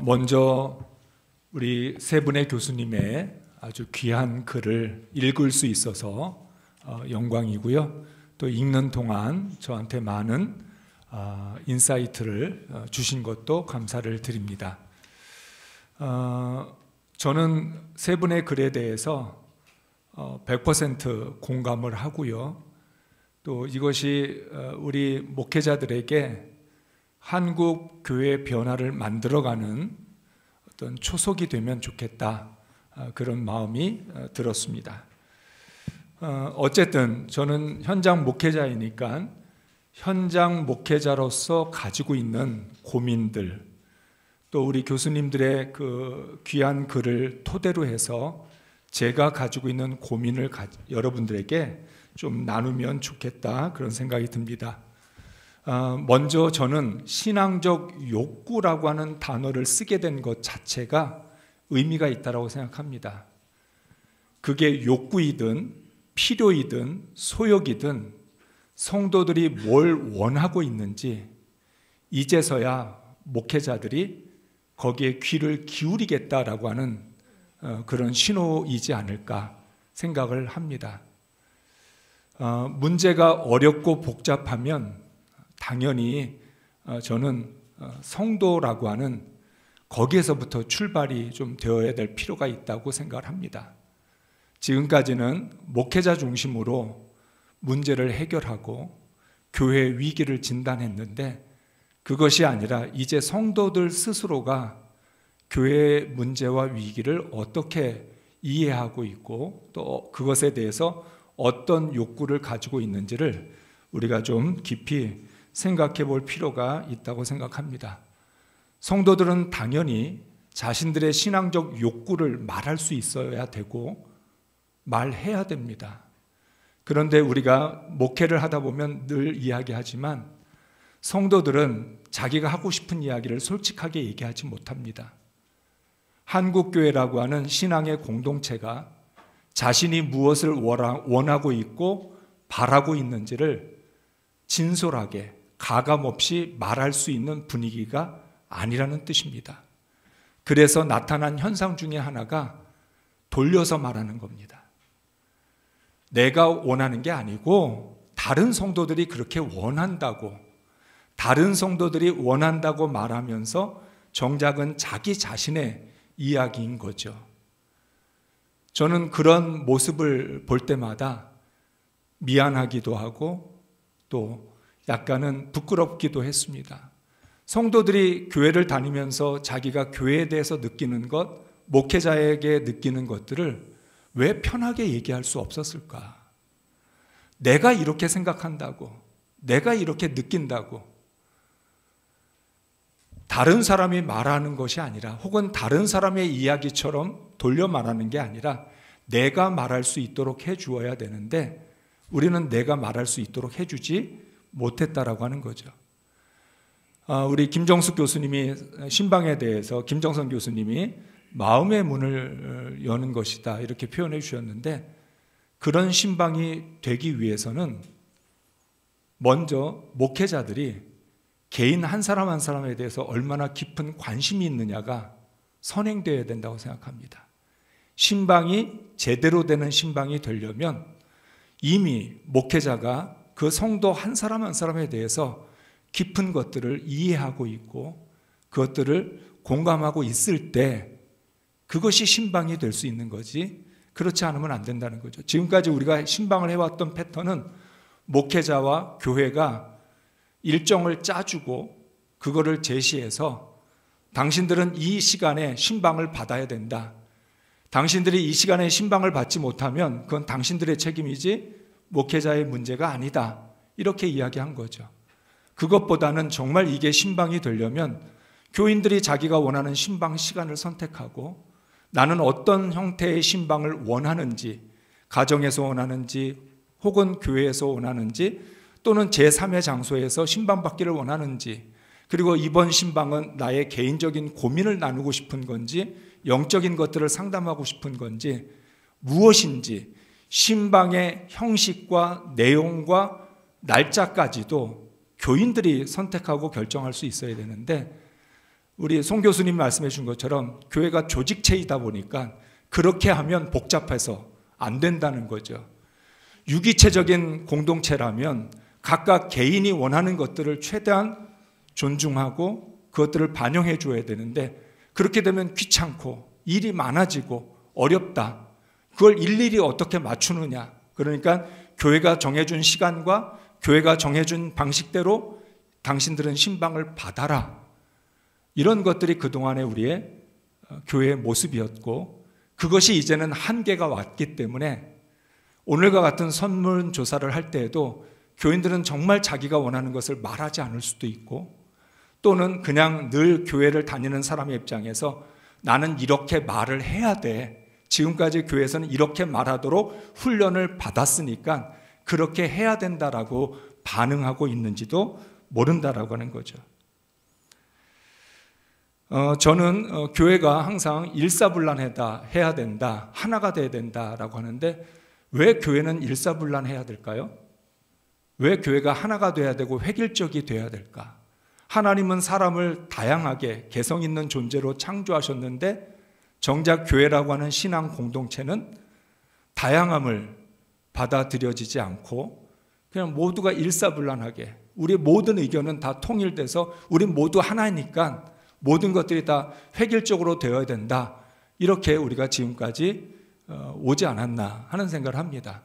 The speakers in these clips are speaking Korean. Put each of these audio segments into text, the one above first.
먼저 우리 세 분의 교수님의 아주 귀한 글을 읽을 수 있어서 영광이고요. 또 읽는 동안 저한테 많은 인사이트를 주신 것도 감사를 드립니다. 저는 세 분의 글에 대해서 100% 공감을 하고요. 또 이것이 우리 목회자들에게 한국 교회 변화를 만들어가는 어떤 초석이 되면 좋겠다, 그런 마음이 들었습니다. 어쨌든 저는 현장 목회자이니까 현장 목회자로서 가지고 있는 고민들, 또 우리 교수님들의 그 귀한 글을 토대로 해서 제가 가지고 있는 고민을 여러분들에게 좀 나누면 좋겠다, 그런 생각이 듭니다. 먼저 저는 신앙적 욕구라고 하는 단어를 쓰게 된 것 자체가 의미가 있다고 생각합니다. 그게 욕구이든 필요이든 소욕이든 성도들이 뭘 원하고 있는지 이제서야 목회자들이 거기에 귀를 기울이겠다라고 하는 그런 신호이지 않을까 생각을 합니다. 문제가 어렵고 복잡하면 당연히 저는 성도라고 하는 거기에서부터 출발이 좀 되어야 될 필요가 있다고 생각을 합니다. 지금까지는 목회자 중심으로 문제를 해결하고 교회 위기를 진단했는데 그것이 아니라 이제 성도들 스스로가 교회의 문제와 위기를 어떻게 이해하고 있고 또 그것에 대해서 어떤 욕구를 가지고 있는지를 우리가 좀 깊이 생각해 볼 필요가 있다고 생각합니다. 성도들은 당연히 자신들의 신앙적 욕구를 말할 수 있어야 되고 말해야 됩니다. 그런데 우리가 목회를 하다 보면 늘 이야기하지만 성도들은 자기가 하고 싶은 이야기를 솔직하게 얘기하지 못합니다. 한국교회라고 하는 신앙의 공동체가 자신이 무엇을 원하고 있고 바라고 있는지를 진솔하게 가감없이 말할 수 있는 분위기가 아니라는 뜻입니다. 그래서 나타난 현상 중에 하나가 돌려서 말하는 겁니다. 내가 원하는 게 아니고 다른 성도들이 그렇게 원한다고, 다른 성도들이 원한다고 말하면서 정작은 자기 자신의 이야기인 거죠. 저는 그런 모습을 볼 때마다 미안하기도 하고 또 약간은 부끄럽기도 했습니다. 성도들이 교회를 다니면서 자기가 교회에 대해서 느끼는 것, 목회자에게 느끼는 것들을 왜 편하게 얘기할 수 없었을까? 내가 이렇게 생각한다고, 내가 이렇게 느낀다고, 다른 사람이 말하는 것이 아니라 혹은 다른 사람의 이야기처럼 돌려 말하는 게 아니라 내가 말할 수 있도록 해주어야 되는데 우리는 내가 말할 수 있도록 해주지 못했다라고 하는 거죠. 우리 김정숙 교수님이 신방에 대해서 김정선 교수님이 마음의 문을 여는 것이다 이렇게 표현해 주셨는데 그런 신방이 되기 위해서는 먼저 목회자들이 개인 한 사람 한 사람에 대해서 얼마나 깊은 관심이 있느냐가 선행되어야 된다고 생각합니다. 신방이 제대로 되는 신방이 되려면 이미 목회자가 그 성도 한 사람 한 사람에 대해서 깊은 것들을 이해하고 있고 그것들을 공감하고 있을 때 그것이 신방이 될 수 있는 거지 그렇지 않으면 안 된다는 거죠. 지금까지 우리가 신방을 해왔던 패턴은 목회자와 교회가 일정을 짜주고 그거를 제시해서 당신들은 이 시간에 신방을 받아야 된다. 당신들이 이 시간에 신방을 받지 못하면 그건 당신들의 책임이지 목회자의 문제가 아니다. 이렇게 이야기한 거죠. 그것보다는 정말 이게 신방이 되려면 교인들이 자기가 원하는 신방 시간을 선택하고 나는 어떤 형태의 신방을 원하는지, 가정에서 원하는지 혹은 교회에서 원하는지 또는 제3의 장소에서 신방받기를 원하는지 그리고 이번 신방은 나의 개인적인 고민을 나누고 싶은 건지 영적인 것들을 상담하고 싶은 건지 무엇인지 신방의 형식과 내용과 날짜까지도 교인들이 선택하고 결정할 수 있어야 되는데 우리 송 교수님 말씀해 준 것처럼 교회가 조직체이다 보니까 그렇게 하면 복잡해서 안 된다는 거죠. 유기체적인 공동체라면 각각 개인이 원하는 것들을 최대한 존중하고 그것들을 반영해 줘야 되는데, 그렇게 되면 귀찮고 일이 많아지고 어렵다. 그걸 일일이 어떻게 맞추느냐. 그러니까 교회가 정해준 시간과 교회가 정해준 방식대로 당신들은 신방을 받아라. 이런 것들이 그동안의 우리의 교회의 모습이었고, 그것이 이제는 한계가 왔기 때문에 오늘과 같은 설문조사를 할 때에도 교인들은 정말 자기가 원하는 것을 말하지 않을 수도 있고, 또는 그냥 늘 교회를 다니는 사람의 입장에서 나는 이렇게 말을 해야 돼. 지금까지 교회에서는 이렇게 말하도록 훈련을 받았으니까 그렇게 해야 된다라고 반응하고 있는지도 모른다라고 하는 거죠. 저는 교회가 항상 일사불란하다, 해야 된다, 하나가 돼야 된다라고 하는데, 왜 교회는 일사불란해야 될까요? 왜 교회가 하나가 돼야 되고 획일적이 돼야 될까? 하나님은 사람을 다양하게 개성 있는 존재로 창조하셨는데, 정작 교회라고 하는 신앙 공동체는 다양함을 받아들여지지 않고 그냥 모두가 일사불란하게, 우리 모든 의견은 다 통일돼서 우리 모두 하나니까 모든 것들이 다 획일적으로 되어야 된다. 이렇게 우리가 지금까지 오지 않았나 하는 생각을 합니다.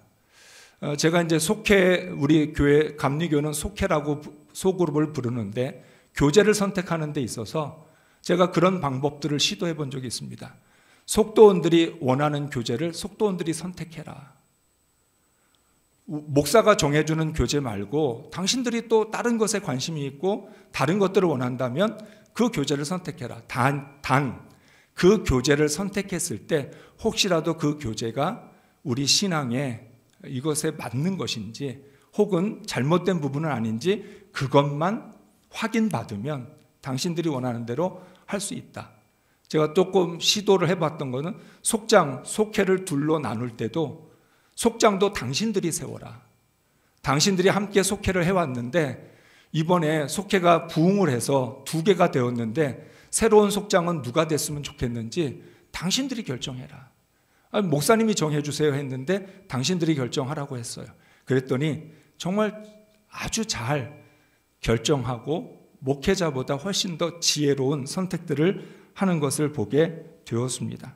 제가 이제 속회, 우리 교회 감리교는 속회라고 소그룹을 부르는데, 교제를 선택하는 데 있어서 제가 그런 방법들을 시도해 본 적이 있습니다. 속도원들이 원하는 교제를 속도원들이 선택해라. 목사가 정해주는 교제 말고 당신들이 또 다른 것에 관심이 있고 다른 것들을 원한다면 그 교제를 선택해라. 단 그 교제를 선택했을 때 혹시라도 그 교제가 우리 신앙에 이것에 맞는 것인지 혹은 잘못된 부분은 아닌지 그것만 확인받으면 당신들이 원하는 대로 할 수 있다. 제가 조금 시도를 해봤던 거는 속회를 둘로 나눌 때도 속장도 당신들이 세워라. 당신들이 함께 속회를 해왔는데 이번에 속회가 부흥을 해서 2개가 되었는데 새로운 속장은 누가 됐으면 좋겠는지 당신들이 결정해라. 목사님이 정해주세요 했는데 당신들이 결정하라고 했어요. 그랬더니 정말 아주 잘 결정하고 목회자보다 훨씬 더 지혜로운 선택들을 하는 것을 보게 되었습니다.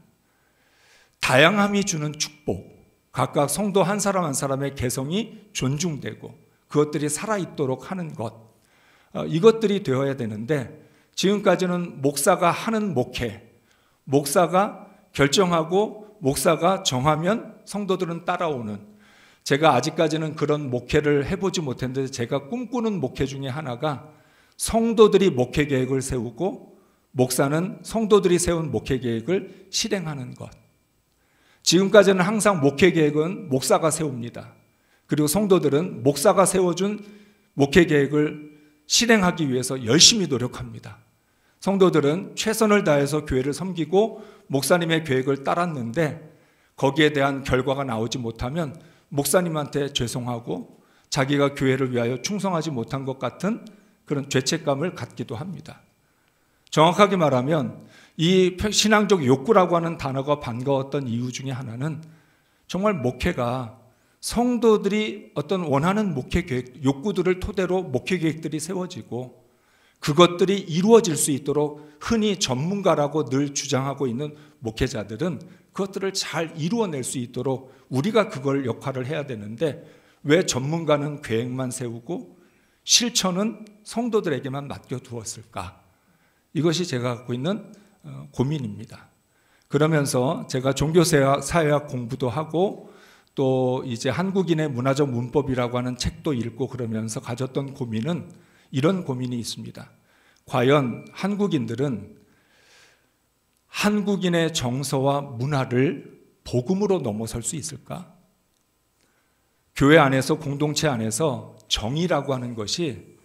다양함이 주는 축복, 각각 성도 한 사람 한 사람의 개성이 존중되고 그것들이 살아있도록 하는 것, 이것들이 되어야 되는데, 지금까지는 목사가 하는 목회, 목사가 결정하고 목사가 정하면 성도들은 따라오는, 제가 아직까지는 그런 목회를 해보지 못했는데 제가 꿈꾸는 목회 중에 하나가 성도들이 목회 계획을 세우고 목사는 성도들이 세운 목회 계획을 실행하는 것. 지금까지는 항상 목회 계획은 목사가 세웁니다. 그리고 성도들은 목사가 세워준 목회 계획을 실행하기 위해서 열심히 노력합니다. 성도들은 최선을 다해서 교회를 섬기고 목사님의 계획을 따랐는데 거기에 대한 결과가 나오지 못하면 목사님한테 죄송하고 자기가 교회를 위하여 충성하지 못한 것 같은 그런 죄책감을 갖기도 합니다. 정확하게 말하면 이 신앙적 욕구라고 하는 단어가 반가웠던 이유 중에 하나는 정말 목회가 성도들이 어떤 원하는 목회 계획, 욕구들을 토대로 목회 계획들이 세워지고 그것들이 이루어질 수 있도록 흔히 전문가라고 늘 주장하고 있는 목회자들은 그것들을 잘 이루어낼 수 있도록 우리가 그걸 역할을 해야 되는데, 왜 전문가는 계획만 세우고 실천은 성도들에게만 맡겨두었을까? 이것이 제가 갖고 있는 고민입니다. 그러면서 제가 종교사회학 공부도 하고 또 이제 한국인의 문화적 문법이라고 하는 책도 읽고 그러면서 가졌던 고민은 이런 고민이 있습니다. 과연 한국인들은 한국인의 정서와 문화를 복음으로 넘어설 수 있을까? 교회 안에서, 공동체 안에서 정의라고 하는 것이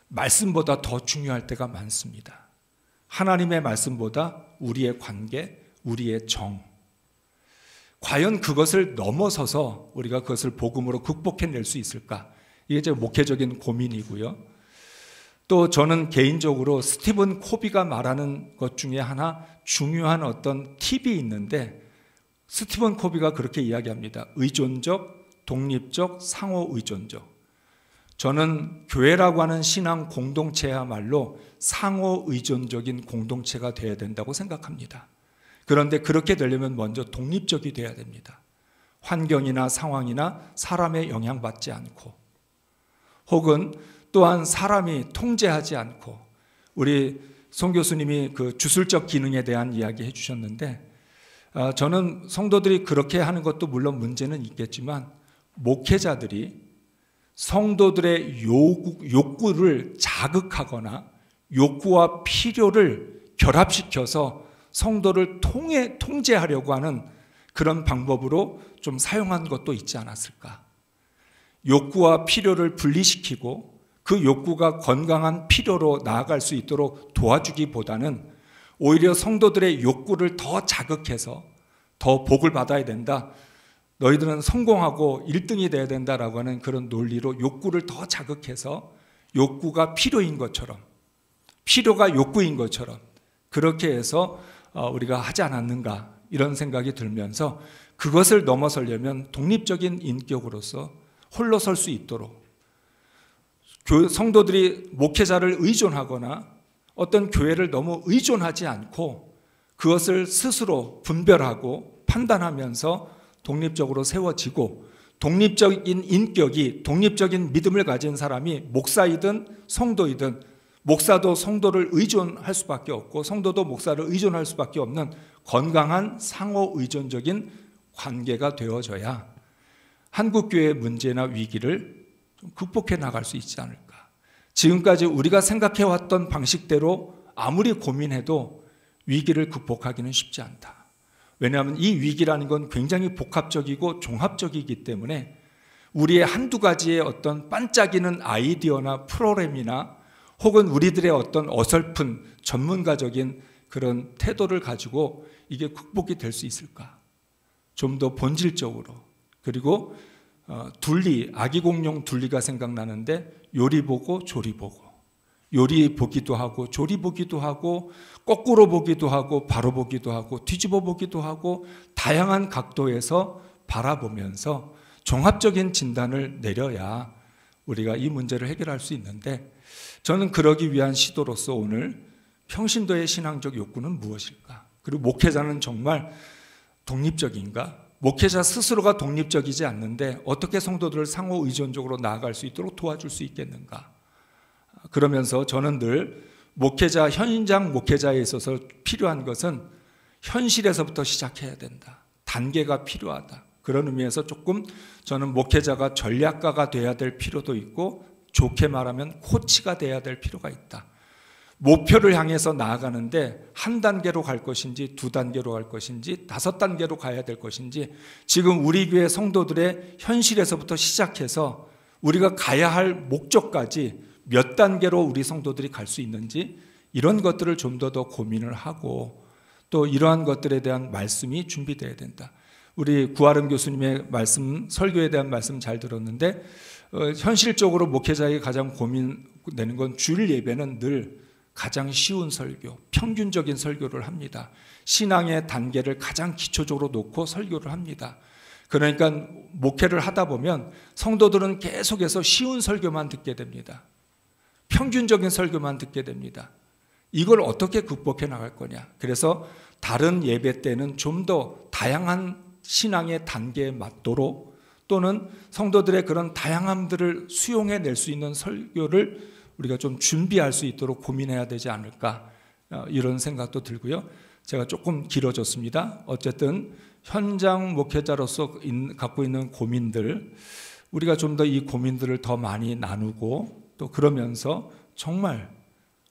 말씀보다 더 중요할 때가 많습니다. 하나님의 말씀보다 우리의 관계, 우리의 정. 과연 그것을 넘어서서 우리가 그것을 복음으로 극복해낼 수 있을까? 이게 제 목회적인 고민이고요. 또 저는 개인적으로 스티븐 코비가 말하는 것 중에 하나 중요한 어떤 팁이 있는데, 스티븐 코비가 그렇게 이야기합니다. 의존적, 독립적, 상호 의존적. 저는 교회라고 하는 신앙 공동체야말로 상호 의존적인 공동체가 되어야 된다고 생각합니다. 그런데 그렇게 되려면 먼저 독립적이 되어야 됩니다. 환경이나 상황이나 사람의 영향받지 않고, 혹은 또한 사람이 통제하지 않고, 우리 송 교수님이 그 주술적 기능에 대한 이야기 해주셨는데, 저는 성도들이 그렇게 하는 것도 물론 문제는 있겠지만, 목회자들이 성도들의 욕구를 자극하거나 욕구와 필요를 결합시켜서 성도를 통제하려고 하는 그런 방법으로 좀 사용한 것도 있지 않았을까. 욕구와 필요를 분리시키고 그 욕구가 건강한 필요로 나아갈 수 있도록 도와주기보다는 오히려 성도들의 욕구를 더 자극해서 더 복을 받아야 된다, 너희들은 성공하고 1등이 돼야 된다라고 하는 그런 논리로 욕구를 더 자극해서 욕구가 필요인 것처럼, 필요가 욕구인 것처럼 그렇게 해서 우리가 하지 않았는가, 이런 생각이 들면서 그것을 넘어서려면 독립적인 인격으로서 홀로 설 수 있도록, 성도들이 목회자를 의존하거나 어떤 교회를 너무 의존하지 않고 그것을 스스로 분별하고 판단하면서 독립적으로 세워지고, 독립적인 인격이, 독립적인 믿음을 가진 사람이 목사이든 성도이든, 목사도 성도를 의존할 수밖에 없고 성도도 목사를 의존할 수밖에 없는 건강한 상호 의존적인 관계가 되어져야 한국교회의 문제나 위기를 좀 극복해 나갈 수 있지 않을까. 지금까지 우리가 생각해왔던 방식대로 아무리 고민해도 위기를 극복하기는 쉽지 않다. 왜냐하면 이 위기라는 건 굉장히 복합적이고 종합적이기 때문에 우리의 한두 가지의 어떤 반짝이는 아이디어나 프로그램이나 혹은 우리들의 어떤 어설픈 전문가적인 그런 태도를 가지고 이게 극복이 될 수 있을까? 좀 더 본질적으로. 그리고 둘리, 아기공룡 둘리가 생각나는데, 요리 보고 조리 보고, 요리 보기도 하고 조리 보기도 하고 거꾸로 보기도 하고 바로 보기도 하고 뒤집어 보기도 하고 다양한 각도에서 바라보면서 종합적인 진단을 내려야 우리가 이 문제를 해결할 수 있는데, 저는 그러기 위한 시도로서 오늘 평신도의 신앙적 욕구는 무엇일까? 그리고 목회자는 정말 독립적인가? 목회자 스스로가 독립적이지 않는데 어떻게 성도들을 상호 의존적으로 나아갈 수 있도록 도와줄 수 있겠는가? 그러면서 저는 늘 목회자, 현장 목회자에 있어서 필요한 것은 현실에서부터 시작해야 된다. 단계가 필요하다. 그런 의미에서 조금 저는 목회자가 전략가가 돼야 될 필요도 있고, 좋게 말하면 코치가 돼야 될 필요가 있다. 목표를 향해서 나아가는데 한 단계로 갈 것인지 두 단계로 갈 것인지 5단계로 가야 될 것인지, 지금 우리 교회 성도들의 현실에서부터 시작해서 우리가 가야 할 목적까지 몇 단계로 우리 성도들이 갈 수 있는지, 이런 것들을 좀 더 고민을 하고, 또 이러한 것들에 대한 말씀이 준비되어야 된다. 우리 구아름 교수님의 말씀, 설교에 대한 말씀 잘 들었는데, 현실적으로 목회자에게 가장 고민되는 건 주일 예배는 늘 가장 쉬운 설교, 평균적인 설교를 합니다. 신앙의 단계를 가장 기초적으로 놓고 설교를 합니다. 그러니까 목회를 하다 보면 성도들은 계속해서 쉬운 설교만 듣게 됩니다. 평균적인 설교만 듣게 됩니다. 이걸 어떻게 극복해 나갈 거냐. 그래서 다른 예배 때는 좀 더 다양한 신앙의 단계에 맞도록, 또는 성도들의 그런 다양함들을 수용해 낼 수 있는 설교를 우리가 좀 준비할 수 있도록 고민해야 되지 않을까, 이런 생각도 들고요. 제가 조금 길어졌습니다. 어쨌든 현장 목회자로서 갖고 있는 고민들, 우리가 좀 더 이 고민들을 더 많이 나누고, 또 그러면서 정말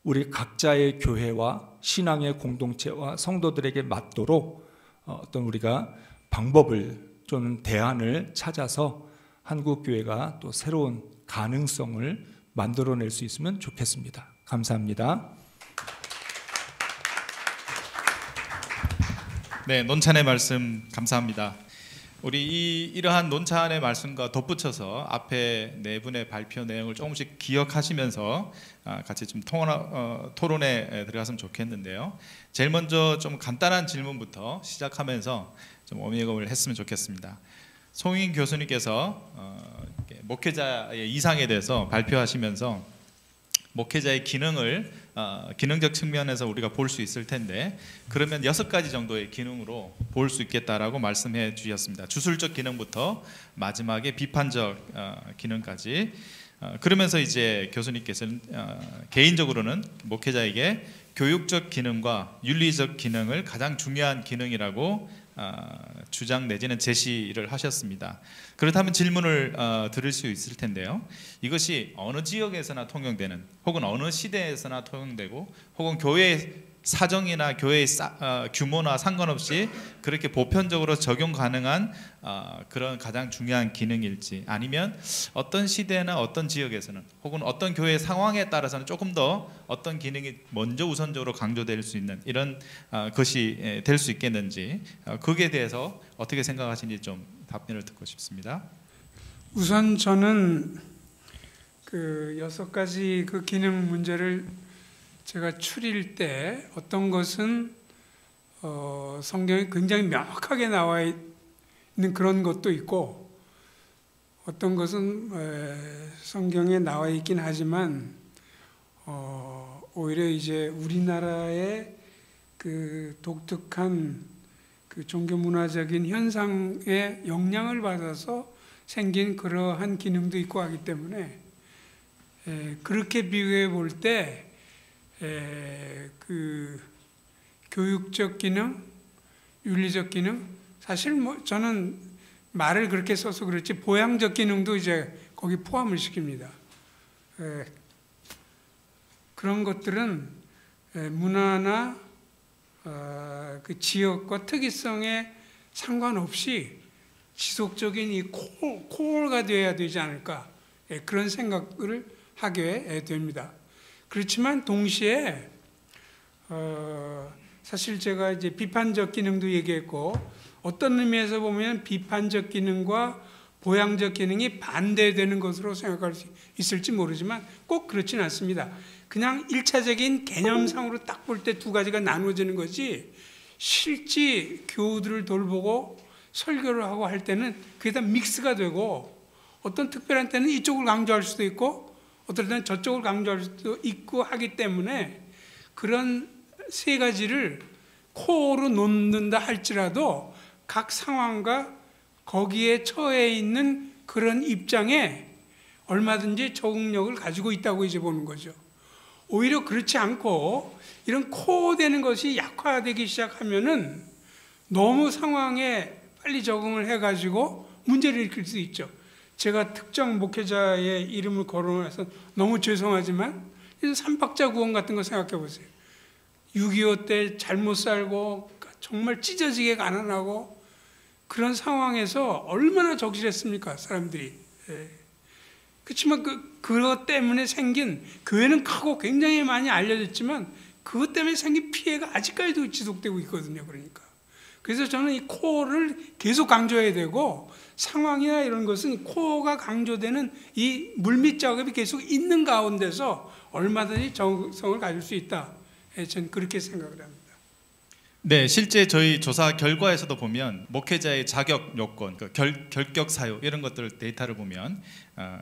우리 각자의 교회와 신앙의 공동체와 성도들에게 맞도록 어떤 우리가 방법을, 또는 대안을 찾아서 한국교회가 또 새로운 가능성을 만들어낼 수 있으면 좋겠습니다. 감사합니다. 네, 논찬의 말씀 감사합니다. 이러한 논차안의 말씀과 덧붙여서 앞에 네 분의 발표 내용을 조금씩 기억하시면서 같이 좀 토론에 들어갔으면 좋겠는데요. 제일 먼저 좀 간단한 질문부터 시작하면서 좀 어미업을 했으면 좋겠습니다. 송인 교수님께서 목회자의 이상에 대해서 발표하시면서 목회자의 기능적 측면에서 우리가 볼 수 있을 텐데, 그러면 6가지 정도의 기능으로 볼 수 있겠다라고 말씀해 주셨습니다. 주술적 기능부터 마지막에 비판적 기능까지. 그러면서 이제 교수님께서는 개인적으로는 목회자에게 교육적 기능과 윤리적 기능을 가장 중요한 기능이라고 주장 내지는 제시를 하셨습니다. 그렇다면 질문을 드릴 수 있을 텐데요. 이것이 어느 지역에서나 통용되는, 혹은 어느 시대에서나 통용되고, 혹은 교회 사정이나 교회의 규모나 상관없이 그렇게 보편적으로 적용 가능한 그런 가장 중요한 기능일지, 아니면 어떤 시대나 어떤 지역에서는, 혹은 어떤 교회 상황에 따라서는 조금 더 어떤 기능이 먼저 우선적으로 강조될 수 있는 이런 것이 될 수 있겠는지, 거기에 대해서 어떻게 생각하시는지 좀 답변을 듣고 싶습니다. 우선 저는 그 6가지 그 기능 문제를 제가 추릴 때 어떤 것은 성경에 굉장히 명확하게 나와 있는 그런 것도 있고, 어떤 것은 성경에 나와 있긴 하지만 오히려 이제 우리나라의 그 독특한 그 종교 문화적인 현상에 영향을 받아서 생긴 그러한 기능도 있고 하기 때문에 그렇게 비교해 볼 때 그 교육적 기능, 윤리적 기능, 사실 뭐 저는 말을 그렇게 써서 그렇지 보양적 기능도 이제 거기 포함을 시킵니다. 그런 것들은 문화나 그 지역과 특이성에 상관없이 지속적인 이 코어가 되어야 되지 않을까, 그런 생각을 하게 됩니다. 그렇지만 동시에 사실 제가 이제 비판적 기능도 얘기했고, 어떤 의미에서 보면 비판적 기능과 보양적 기능이 반대되는 것으로 생각할 수 있을지 모르지만 꼭 그렇지는 않습니다. 그냥 1차적인 개념상으로 딱 볼 때 2가지가 나누어지는 거지, 실제 교우들을 돌보고 설교를 하고 할 때는 그게 다 믹스가 되고, 어떤 특별한 때는 이쪽을 강조할 수도 있고 어떨 때는 저쪽을 강조할 수도 있고 하기 때문에, 그런 3가지를 코어로 놓는다 할지라도 각 상황과 거기에 처해 있는 그런 입장에 얼마든지 적응력을 가지고 있다고 이제 보는 거죠. 오히려 그렇지 않고 이런 코어되는 것이 약화되기 시작하면은 너무 상황에 빨리 적응을 해가지고 문제를 일으킬 수 있죠. 제가 특정 목회자의 이름을 거론해서 너무 죄송하지만 삼박자구원 같은 거 생각해 보세요. 6.25 때 잘못 살고 정말 찢어지게 가난하고 그런 상황에서 얼마나 적실했습니까, 사람들이. 그렇지만 그것 때문에 생긴, 교회는 크고 굉장히 많이 알려졌지만 그것 때문에 생긴 피해가 아직까지도 지속되고 있거든요. 그래서 저는 이 코어를 계속 강조해야 되고, 상황이나 이런 것은 코어가 강조되는 이 물밑 작업이 계속 있는 가운데서 얼마든지 정성을 가질 수 있다. 저는 그렇게 생각을 합니다. 네, 실제 저희 조사 결과에서도 보면 목회자의 자격 요건, 결격 사유 이런 것들 데이터를 보면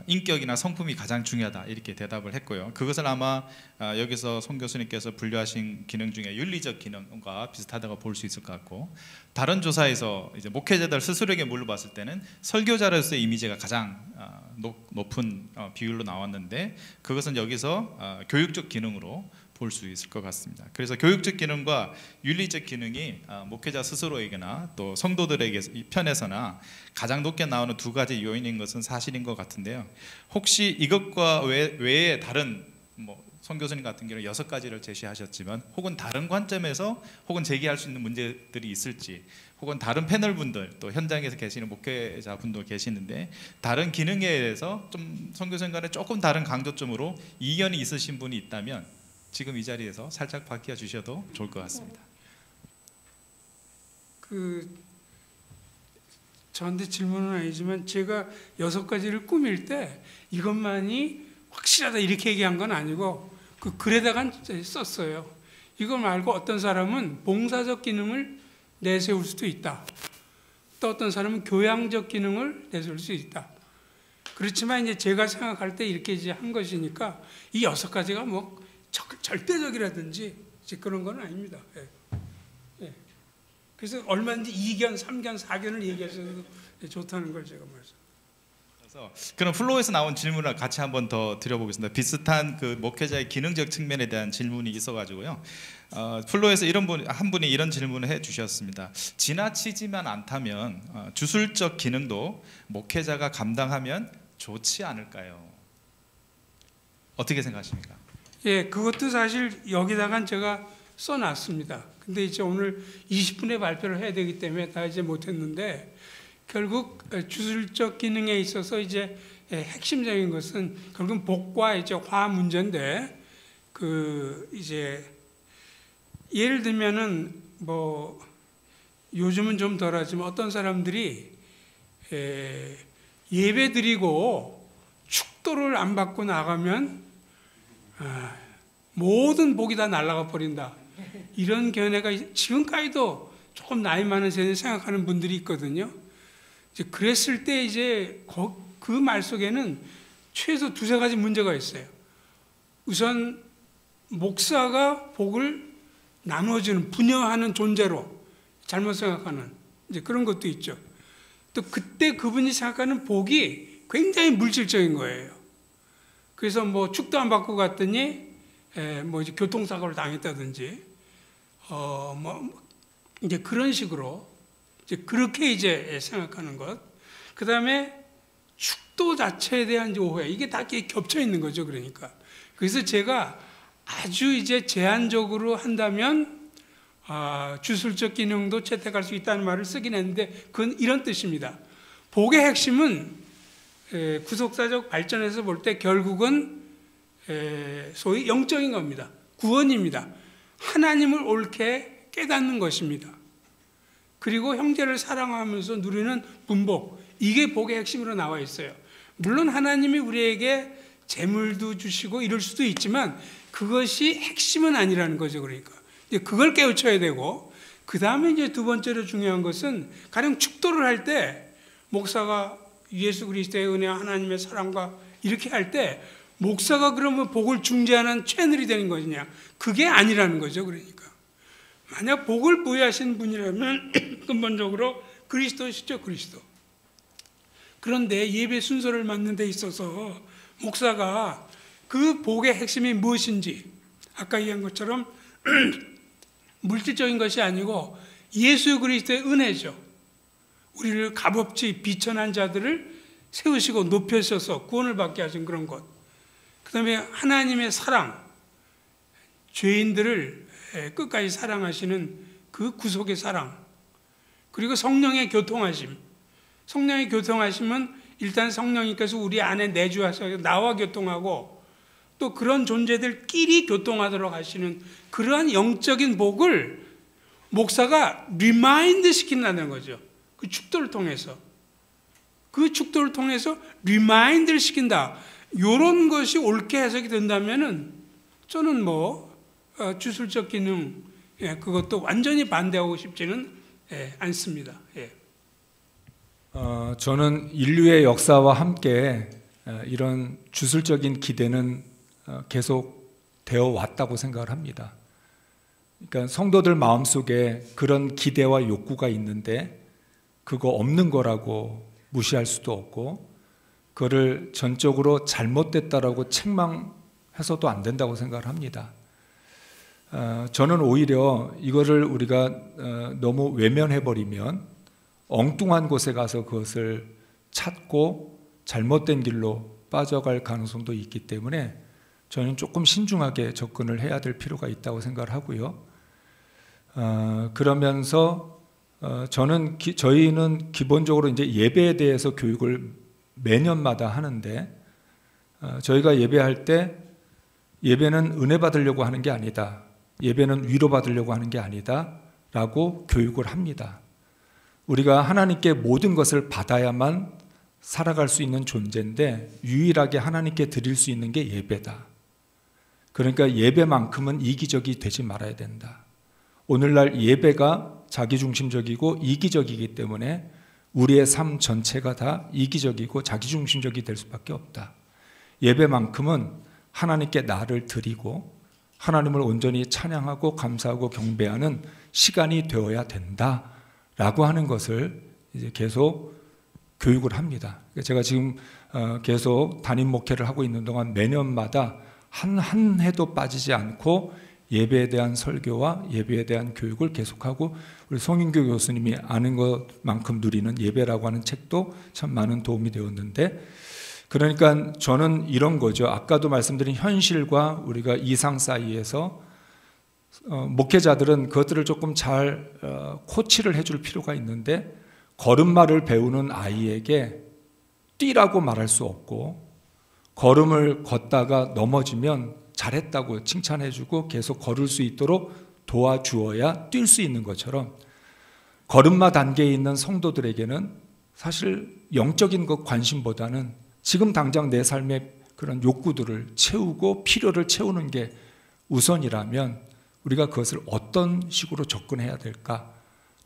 인격이나 성품이 가장 중요하다 이렇게 대답을 했고요. 그것을 아마 여기서 송 교수님께서 분류하신 기능 중에 윤리적 기능과 비슷하다고 볼 수 있을 것 같고, 다른 조사에서 이제 목회자들 스스로에게 물어봤을 때는 설교자로서의 이미지가 가장 높은 비율로 나왔는데, 그것은 여기서 교육적 기능으로 볼 수 있을 것 같습니다. 그래서 교육적 기능과 윤리적 기능이 목회자 스스로에게나 또 성도들에게 편에서나 가장 높게 나오는 2가지 요인인 것은 사실인 것 같은데요. 혹시 이것과 외에 다른 송 교수님 같은 경우는 6가지를 제시하셨지만, 혹은 다른 관점에서 혹은 제기할 수 있는 문제들이 있을지, 혹은 다른 패널 분들, 또 현장에서 계시는 목회자 분도 계시는데 다른 기능에 대해서 좀 송 교수님 간에 조금 다른 강조점으로 이견이 있으신 분이 있다면 지금 이 자리에서 살짝 밝혀 주셔도 좋을 것 같습니다. 저한테 질문은 아니지만 제가 6가지를 꾸밀 때 이것만이 확실하다 이렇게 얘기한 건 아니고 그 글에다가 썼어요. 이거 말고 어떤 사람은 봉사적 기능을 내세울 수도 있다. 또 어떤 사람은 교양적 기능을 내세울 수 있다. 그렇지만 이제 제가 생각할 때 이렇게 이제 한 것이니까 이 6가지가 뭐 절대적이라든지 이제 그런 건 아닙니다. 예. 예. 그래서 얼마든지 2견, 3견, 4견을 얘기하셔도 좋다는 걸 제가 말씀. 그럼 플로우에서 나온 질문을 같이 한번 더 드려보겠습니다. 비슷한 그 목회자의 기능적 측면에 대한 질문이 있어가지고요. 플로우에서 한 분이 이런 질문을 해주셨습니다. 지나치지만 않다면 주술적 기능도 목회자가 감당하면 좋지 않을까요? 어떻게 생각하십니까? 예, 그것도 사실 여기다가 제가 써놨습니다. 근데 이제 오늘 20분에 발표를 해야 되기 때문에 다 이제 못했는데. 결국 주술적 기능에 있어서 이제 핵심적인 것은 결국 복과 이제 화 문제인데 그 이제 예를 들면은 뭐 요즘은 좀 덜하지만 어떤 사람들이 예배 드리고 축도를 안 받고 나가면 모든 복이 다 날아가 버린다. 이런 견해가 지금까지도 조금 나이 많은 세대에 생각하는 분들이 있거든요. 이제 그랬을 때 이제 그 말 속에는 최소 2-3가지 문제가 있어요. 우선 목사가 복을 나눠주는 분여하는 존재로 잘못 생각하는 이제 그런 것도 있죠. 또 그때 그분이 생각하는 복이 굉장히 물질적인 거예요. 그래서 뭐 축도 안 받고 갔더니 뭐 이제 교통사고를 당했다든지 뭐 이제 그런 식으로. 이제 그렇게 이제 생각하는 것. 그 다음에 축도 자체에 대한 이제 오해. 이게 다 겹쳐 있는 거죠. 그러니까. 그래서 제가 아주 이제 제한적으로 한다면, 주술적 기능도 채택할 수 있다는 말을 쓰긴 했는데, 그건 이런 뜻입니다. 복의 핵심은, 구속사적 발전에서 볼 때 결국은, 소위 영적인 겁니다. 구원입니다. 하나님을 옳게 깨닫는 것입니다. 그리고 형제를 사랑하면서 누리는 분복, 이게 복의 핵심으로 나와 있어요. 물론 하나님이 우리에게 재물도 주시고 이럴 수도 있지만 그것이 핵심은 아니라는 거죠. 그러니까 이제 그걸 깨우쳐야 되고, 그 다음에 이제 2번째로 중요한 것은 가령 축도를 할 때 목사가 예수 그리스도의 은혜와 하나님의 사랑과 이렇게 할 때 목사가 그러면 복을 중재하는 채널이 되는 것이냐? 그게 아니라는 거죠. 그러니까 만약 복을 부여하신 분이라면 근본적으로 그리스도시죠. 그리스도. 그런데 예배 순서를 맡는 데 있어서 목사가 그 복의 핵심이 무엇인지 아까 얘기한 것처럼 물질적인 것이 아니고 예수 그리스도의 은혜죠. 우리를 값없이 비천한 자들을 세우시고 높여셔서 구원을 받게 하신 그런 것. 그 다음에 하나님의 사랑, 죄인들을 끝까지 사랑하시는 그 구속의 사랑, 그리고 성령의 교통하심. 성령의 교통하심은 일단 성령님께서 우리 안에 내주하셔서 나와 교통하고 또 그런 존재들끼리 교통하도록 하시는 그러한 영적인 복을 목사가 리마인드 시킨다는 거죠. 그 축도를 통해서. 그 축도를 통해서 리마인드를 시킨다. 이런 것이 옳게 해석이 된다면은 저는 뭐 주술적 기능 그것도 완전히 반대하고 싶지는 않습니다. 저는 인류의 역사와 함께 이런 주술적인 기대는 계속 되어 왔다고 생각을 합니다. 그러니까 성도들 마음속에 그런 기대와 욕구가 있는데 그거 없는 거라고 무시할 수도 없고 그거를 전적으로 잘못됐다라고 책망해서도 안 된다고 생각을 합니다. 저는 오히려 이거를 우리가 너무 외면해버리면 엉뚱한 곳에 가서 그것을 찾고 잘못된 길로 빠져갈 가능성도 있기 때문에 저는 조금 신중하게 접근을 해야 될 필요가 있다고 생각을 하고요. 그러면서 저희는 기본적으로 이제 예배에 대해서 교육을 매년마다 하는데 저희가 예배할 때 예배는 은혜 받으려고 하는 게 아니다. 예배는 위로 받으려고 하는 게 아니다. 라고 교육을 합니다. 우리가 하나님께 모든 것을 받아야만 살아갈 수 있는 존재인데 유일하게 하나님께 드릴 수 있는 게 예배다. 그러니까 예배만큼은 이기적이 되지 말아야 된다. 오늘날 예배가 자기중심적이고 이기적이기 때문에 우리의 삶 전체가 다 이기적이고 자기중심적이 될 수밖에 없다. 예배만큼은 하나님께 나를 드리고 하나님을 온전히 찬양하고 감사하고 경배하는 시간이 되어야 된다라고 하는 것을 이제 계속 교육을 합니다. 제가 지금 계속 담임 목회를 하고 있는 동안 매년마다 한 해도 빠지지 않고 예배에 대한 설교와 예배에 대한 교육을 계속하고, 우리 송인교 교수님이 아는 것만큼 누리는 예배라고 하는 책도 참 많은 도움이 되었는데, 그러니까 저는 이런 거죠. 아까도 말씀드린 현실과 우리가 이상 사이에서 목회자들은 그것들을 조금 잘 코치를 해줄 필요가 있는데, 걸음마를 배우는 아이에게 뛰라고 말할 수 없고, 걸음을 걷다가 넘어지면 잘했다고 칭찬해주고 계속 걸을 수 있도록 도와주어야 뛸 수 있는 것처럼, 걸음마 단계에 있는 성도들에게는 사실 영적인 것 관심보다는 지금 당장 내 삶의 그런 욕구들을 채우고 필요를 채우는 게 우선이라면 우리가 그것을 어떤 식으로 접근해야 될까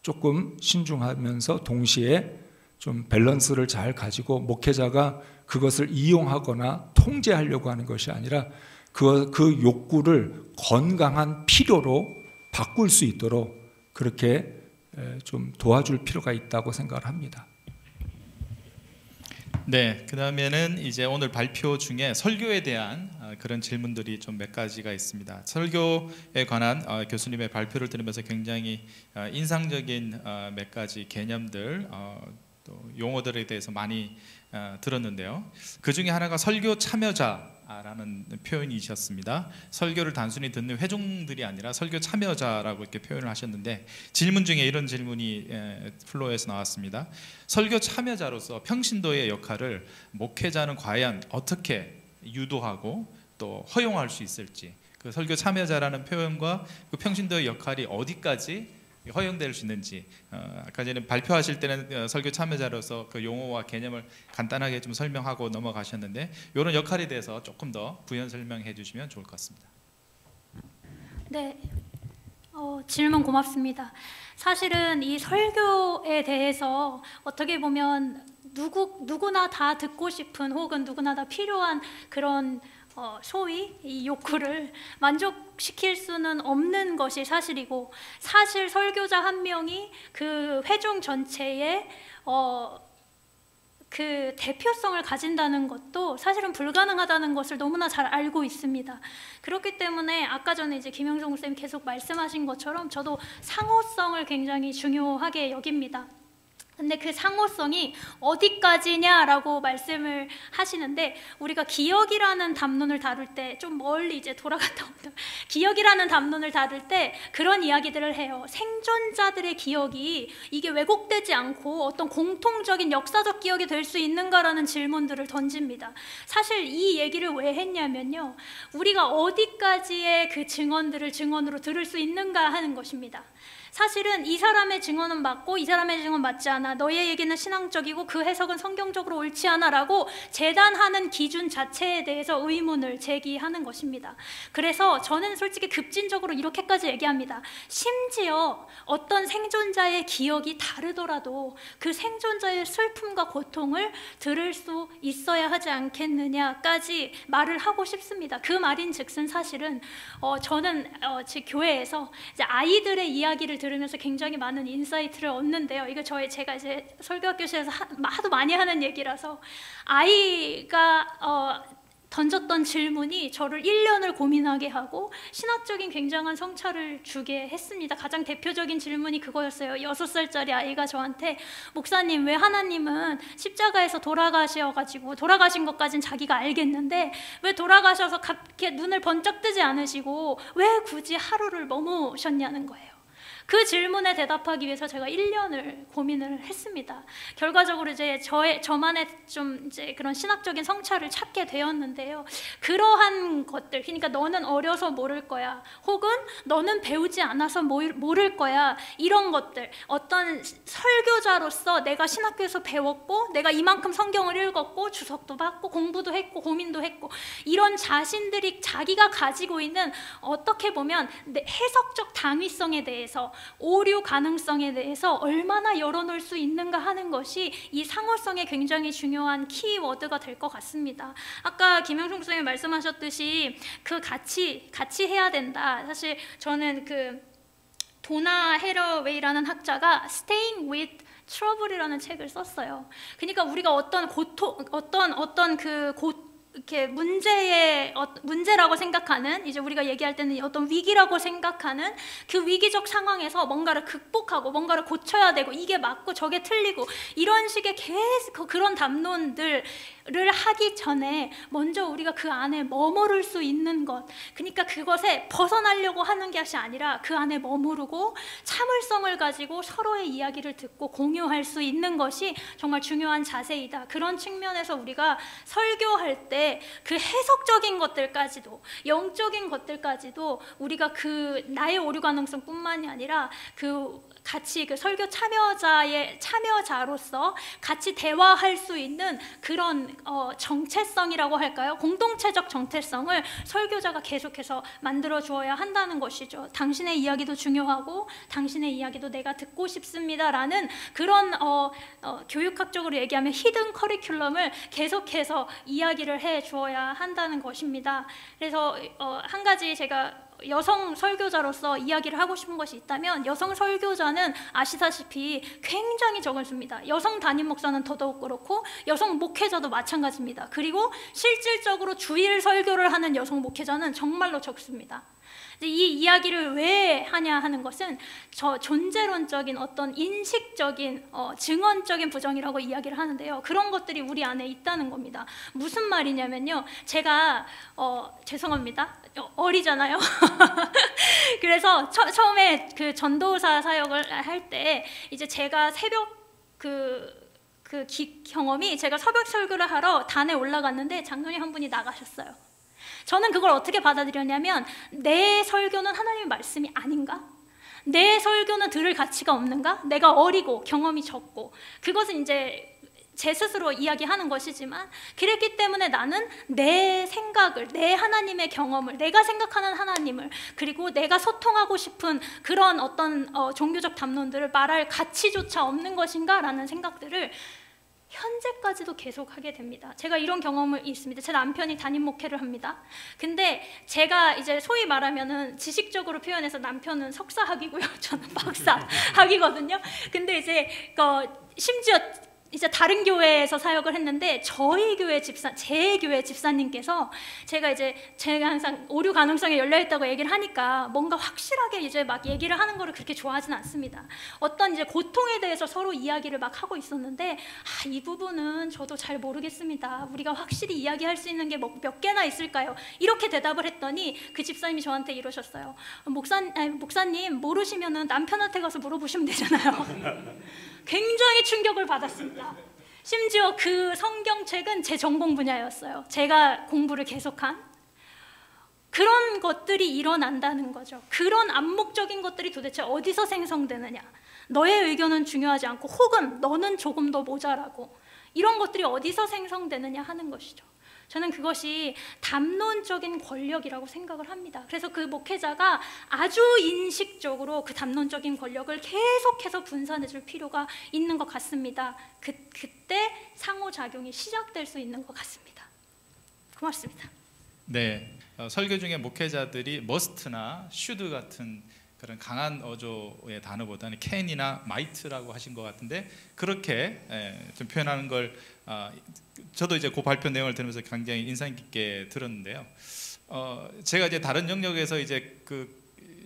조금 신중하면서 동시에 좀 밸런스를 잘 가지고, 목회자가 그것을 이용하거나 통제하려고 하는 것이 아니라 그 욕구를 건강한 필요로 바꿀 수 있도록 그렇게 좀 도와줄 필요가 있다고 생각을 합니다. 네, 그 다음에는 이제 오늘 발표 중에 설교에 대한 그런 질문들이 좀 몇 가지가 있습니다. 설교에 관한 교수님의 발표를 들으면서 굉장히 인상적인 몇 가지 개념들, 또 용어들에 대해서 많이 들었는데요. 그 중에 하나가 설교 참여자라는 표현이셨습니다. 설교를 단순히 듣는 회중들이 아니라 설교 참여자라고 이렇게 표현을 하셨는데, 질문 중에 이런 질문이 플로어에서 나왔습니다. 설교 참여자로서 평신도의 역할을 목회자는 과연 어떻게 유도하고 또 허용할 수 있을지, 그 설교 참여자라는 표현과 그 평신도의 역할이 어디까지 허용될 수 있는지, 아까 전에 발표하실 때는 설교 참여자로서 그 용어와 개념을 간단하게 좀 설명하고 넘어가셨는데, 이런 역할에 대해서 조금 더 부연 설명해 주시면 좋을 것 같습니다. 네, 질문 고맙습니다. 사실은 이 설교에 대해서 어떻게 보면 누구나 다 듣고 싶은, 혹은 누구나 다 필요한 그런 소위 이 욕구를 만족시킬 수는 없는 것이 사실이고, 사실 설교자 한 명이 그 회중 전체의 그 대표성을 가진다는 것도 사실은 불가능하다는 것을 너무나 잘 알고 있습니다. 그렇기 때문에 아까 전에 이제 김영종 쌤 계속 말씀하신 것처럼 저도 상호성을 굉장히 중요하게 여깁니다. 근데 그 상호성이 어디까지냐라고 말씀을 하시는데, 우리가 기억이라는 담론을 다룰 때 좀 멀리 이제 돌아갔다 온다. 기억이라는 담론을 다룰 때 그런 이야기들을 해요. 생존자들의 기억이 이게 왜곡되지 않고 어떤 공통적인 역사적 기억이 될 수 있는가라는 질문들을 던집니다. 사실 이 얘기를 왜 했냐면요, 우리가 어디까지의 그 증언들을 증언으로 들을 수 있는가 하는 것입니다. 사실은 이 사람의 증언은 맞고 이 사람의 증언은 맞지 않아, 너의 얘기는 신앙적이고 그 해석은 성경적으로 옳지 않아 라고 재단하는 기준 자체에 대해서 의문을 제기하는 것입니다. 그래서 저는 솔직히 급진적으로 이렇게까지 얘기합니다. 심지어 어떤 생존자의 기억이 다르더라도 그 생존자의 슬픔과 고통을 들을 수 있어야 하지 않겠느냐까지 말을 하고 싶습니다. 그 말인즉슨 사실은 저는 제 교회에서 이제 아이들의 이야기를 들으면서 굉장히 많은 인사이트를 얻는데요. 이거 제가 이제 설교학교실에서 하도 많이 하는 얘기라서, 아이가 던졌던 질문이 저를 1년을 고민하게 하고 신학적인 굉장한 성찰을 주게 했습니다. 가장 대표적인 질문이 그거였어요. 6살짜리 아이가 저한테, 목사님, 왜 하나님은 십자가에서 돌아가셔가지고, 돌아가신 것까진 자기가 알겠는데 왜 돌아가셔서 이렇게 눈을 번쩍 뜨지 않으시고 왜 굳이 하루를 머무셨냐는 거예요. 그 질문에 대답하기 위해서 제가 1년을 고민을 했습니다. 결과적으로 이제 저만의 좀 이제 그런 신학적인 성찰을 찾게 되었는데요. 그러한 것들, 그러니까 너는 어려서 모를 거야, 혹은 너는 배우지 않아서 모를 거야, 이런 것들, 어떤 설교자로서 내가 신학교에서 배웠고 내가 이만큼 성경을 읽었고 주석도 받고 공부도 했고 고민도 했고, 이런 자신들이 자기가 가지고 있는 어떻게 보면 해석적 당위성에 대해서, 오류 가능성에 대해서 얼마나 열어놓을 수 있는가 하는 것이 이 상호성의 굉장히 중요한 키워드가 될 것 같습니다. 아까 김영중 선생님이 말씀하셨듯이 그 같이 해야 된다. 사실 저는 그 도나 해러웨이라는 학자가 Staying with Trouble이라는 책을 썼어요. 그러니까 우리가 어떤 이렇게 문제라고 생각하는, 이제 우리가 얘기할 때는 어떤 위기라고 생각하는 그 위기적 상황에서 뭔가를 극복하고 뭔가를 고쳐야 되고, 이게 맞고 저게 틀리고, 이런 식의 계속 그런 담론들을 하기 전에 먼저 우리가 그 안에 머무를 수 있는 것, 그러니까 그것에 벗어나려고 하는 것이 아니라 그 안에 머무르고 참을성을 가지고 서로의 이야기를 듣고 공유할 수 있는 것이 정말 중요한 자세이다. 그런 측면에서 우리가 설교할 때 그 해석적인 것들까지도, 영적인 것들까지도 우리가 그 나의 오류 가능성뿐만이 아니라 같이 그 설교 참여자로서 같이 대화할 수 있는 그런 정체성이라고 할까요? 공동체적 정체성을 설교자가 계속해서 만들어 주어야 한다는 것이죠. 당신의 이야기도 중요하고 당신의 이야기도 내가 듣고 싶습니다라는 그런 교육학적으로 얘기하면 히든 커리큘럼을 계속해서 이야기를 해 주어야 한다는 것입니다. 그래서 한 가지 제가 여성 설교자로서 이야기를 하고 싶은 것이 있다면, 여성 설교자는 아시다시피 굉장히 적습니다. 여성 담임 목사는 더더욱 그렇고 여성 목회자도 마찬가지입니다. 그리고 실질적으로 주일 설교를 하는 여성 목회자는 정말로 적습니다. 이 이야기를 왜 하냐 하는 것은 저 존재론적인 어떤 인식적인 증언적인 부정이라고 이야기를 하는데요. 그런 것들이 우리 안에 있다는 겁니다. 무슨 말이냐면요, 제가 죄송합니다, 어리잖아요. 그래서 처음에 그 전도사 사역을 할 때 이제 제가 새벽 경험이, 제가 새벽 설교를 하러 단에 올라갔는데 장로님 한 분이 나가셨어요. 저는 그걸 어떻게 받아들였냐면, 내 설교는 하나님의 말씀이 아닌가? 내 설교는 들을 가치가 없는가? 내가 어리고 경험이 적고, 그것은 이제 제 스스로 이야기하는 것이지만, 그랬기 때문에 나는 내 생각을, 내 하나님의 경험을, 내가 생각하는 하나님을, 그리고 내가 소통하고 싶은 그런 어떤 종교적 담론들을 말할 가치조차 없는 것인가? 라는 생각들을 현재까지도 계속 하게 됩니다. 제가 이런 경험이 있습니다. 제 남편이 담임 목회를 합니다. 근데 제가 이제 소위 말하면은 지식적으로 표현해서 남편은 석사학위고요, 저는 박사학위거든요. 근데 이제 심지어 이제 다른 교회에서 사역을 했는데, 제 교회 집사님께서 제가 항상 오류 가능성에 열려 있다고 얘기를 하니까 뭔가 확실하게 이제 막 얘기를 하는 거를 그렇게 좋아하진 않습니다. 어떤 이제 고통에 대해서 서로 이야기를 막 하고 있었는데, 이 부분은 저도 잘 모르겠습니다. 우리가 확실히 이야기할 수 있는 게 몇 개나 있을까요? 이렇게 대답을 했더니 그 집사님이 저한테 이러셨어요. 목사님 모르시면은 남편한테 가서 물어보시면 되잖아요. 굉장히 충격을 받았습니다. 심지어 그 성경책은 제 전공 분야였어요. 제가 공부를 계속한 그런 것들이 일어난다는 거죠. 그런 암묵적인 것들이 도대체 어디서 생성되느냐, 너의 의견은 중요하지 않고 혹은 너는 조금 더 모자라고, 이런 것들이 어디서 생성되느냐 하는 것이죠. 저는 그것이 담론적인 권력이라고 생각을 합니다. 그래서 그 목회자가 아주 인식적으로 그 담론적인 권력을 계속해서 분산해 줄 필요가 있는 것 같습니다. 그때 상호작용이 시작될 수 있는 것 같습니다. 고맙습니다. 네, 설교 중에 목회자들이 must나 should 같은 그런 강한 어조의 단어보다는 can이나 might라고 하신 것 같은데, 그렇게 좀 표현하는 걸 저도 이제 그 발표 내용을 들으면서 굉장히 인상 깊게 들었는데요. 제가 이제 다른 영역에서 이제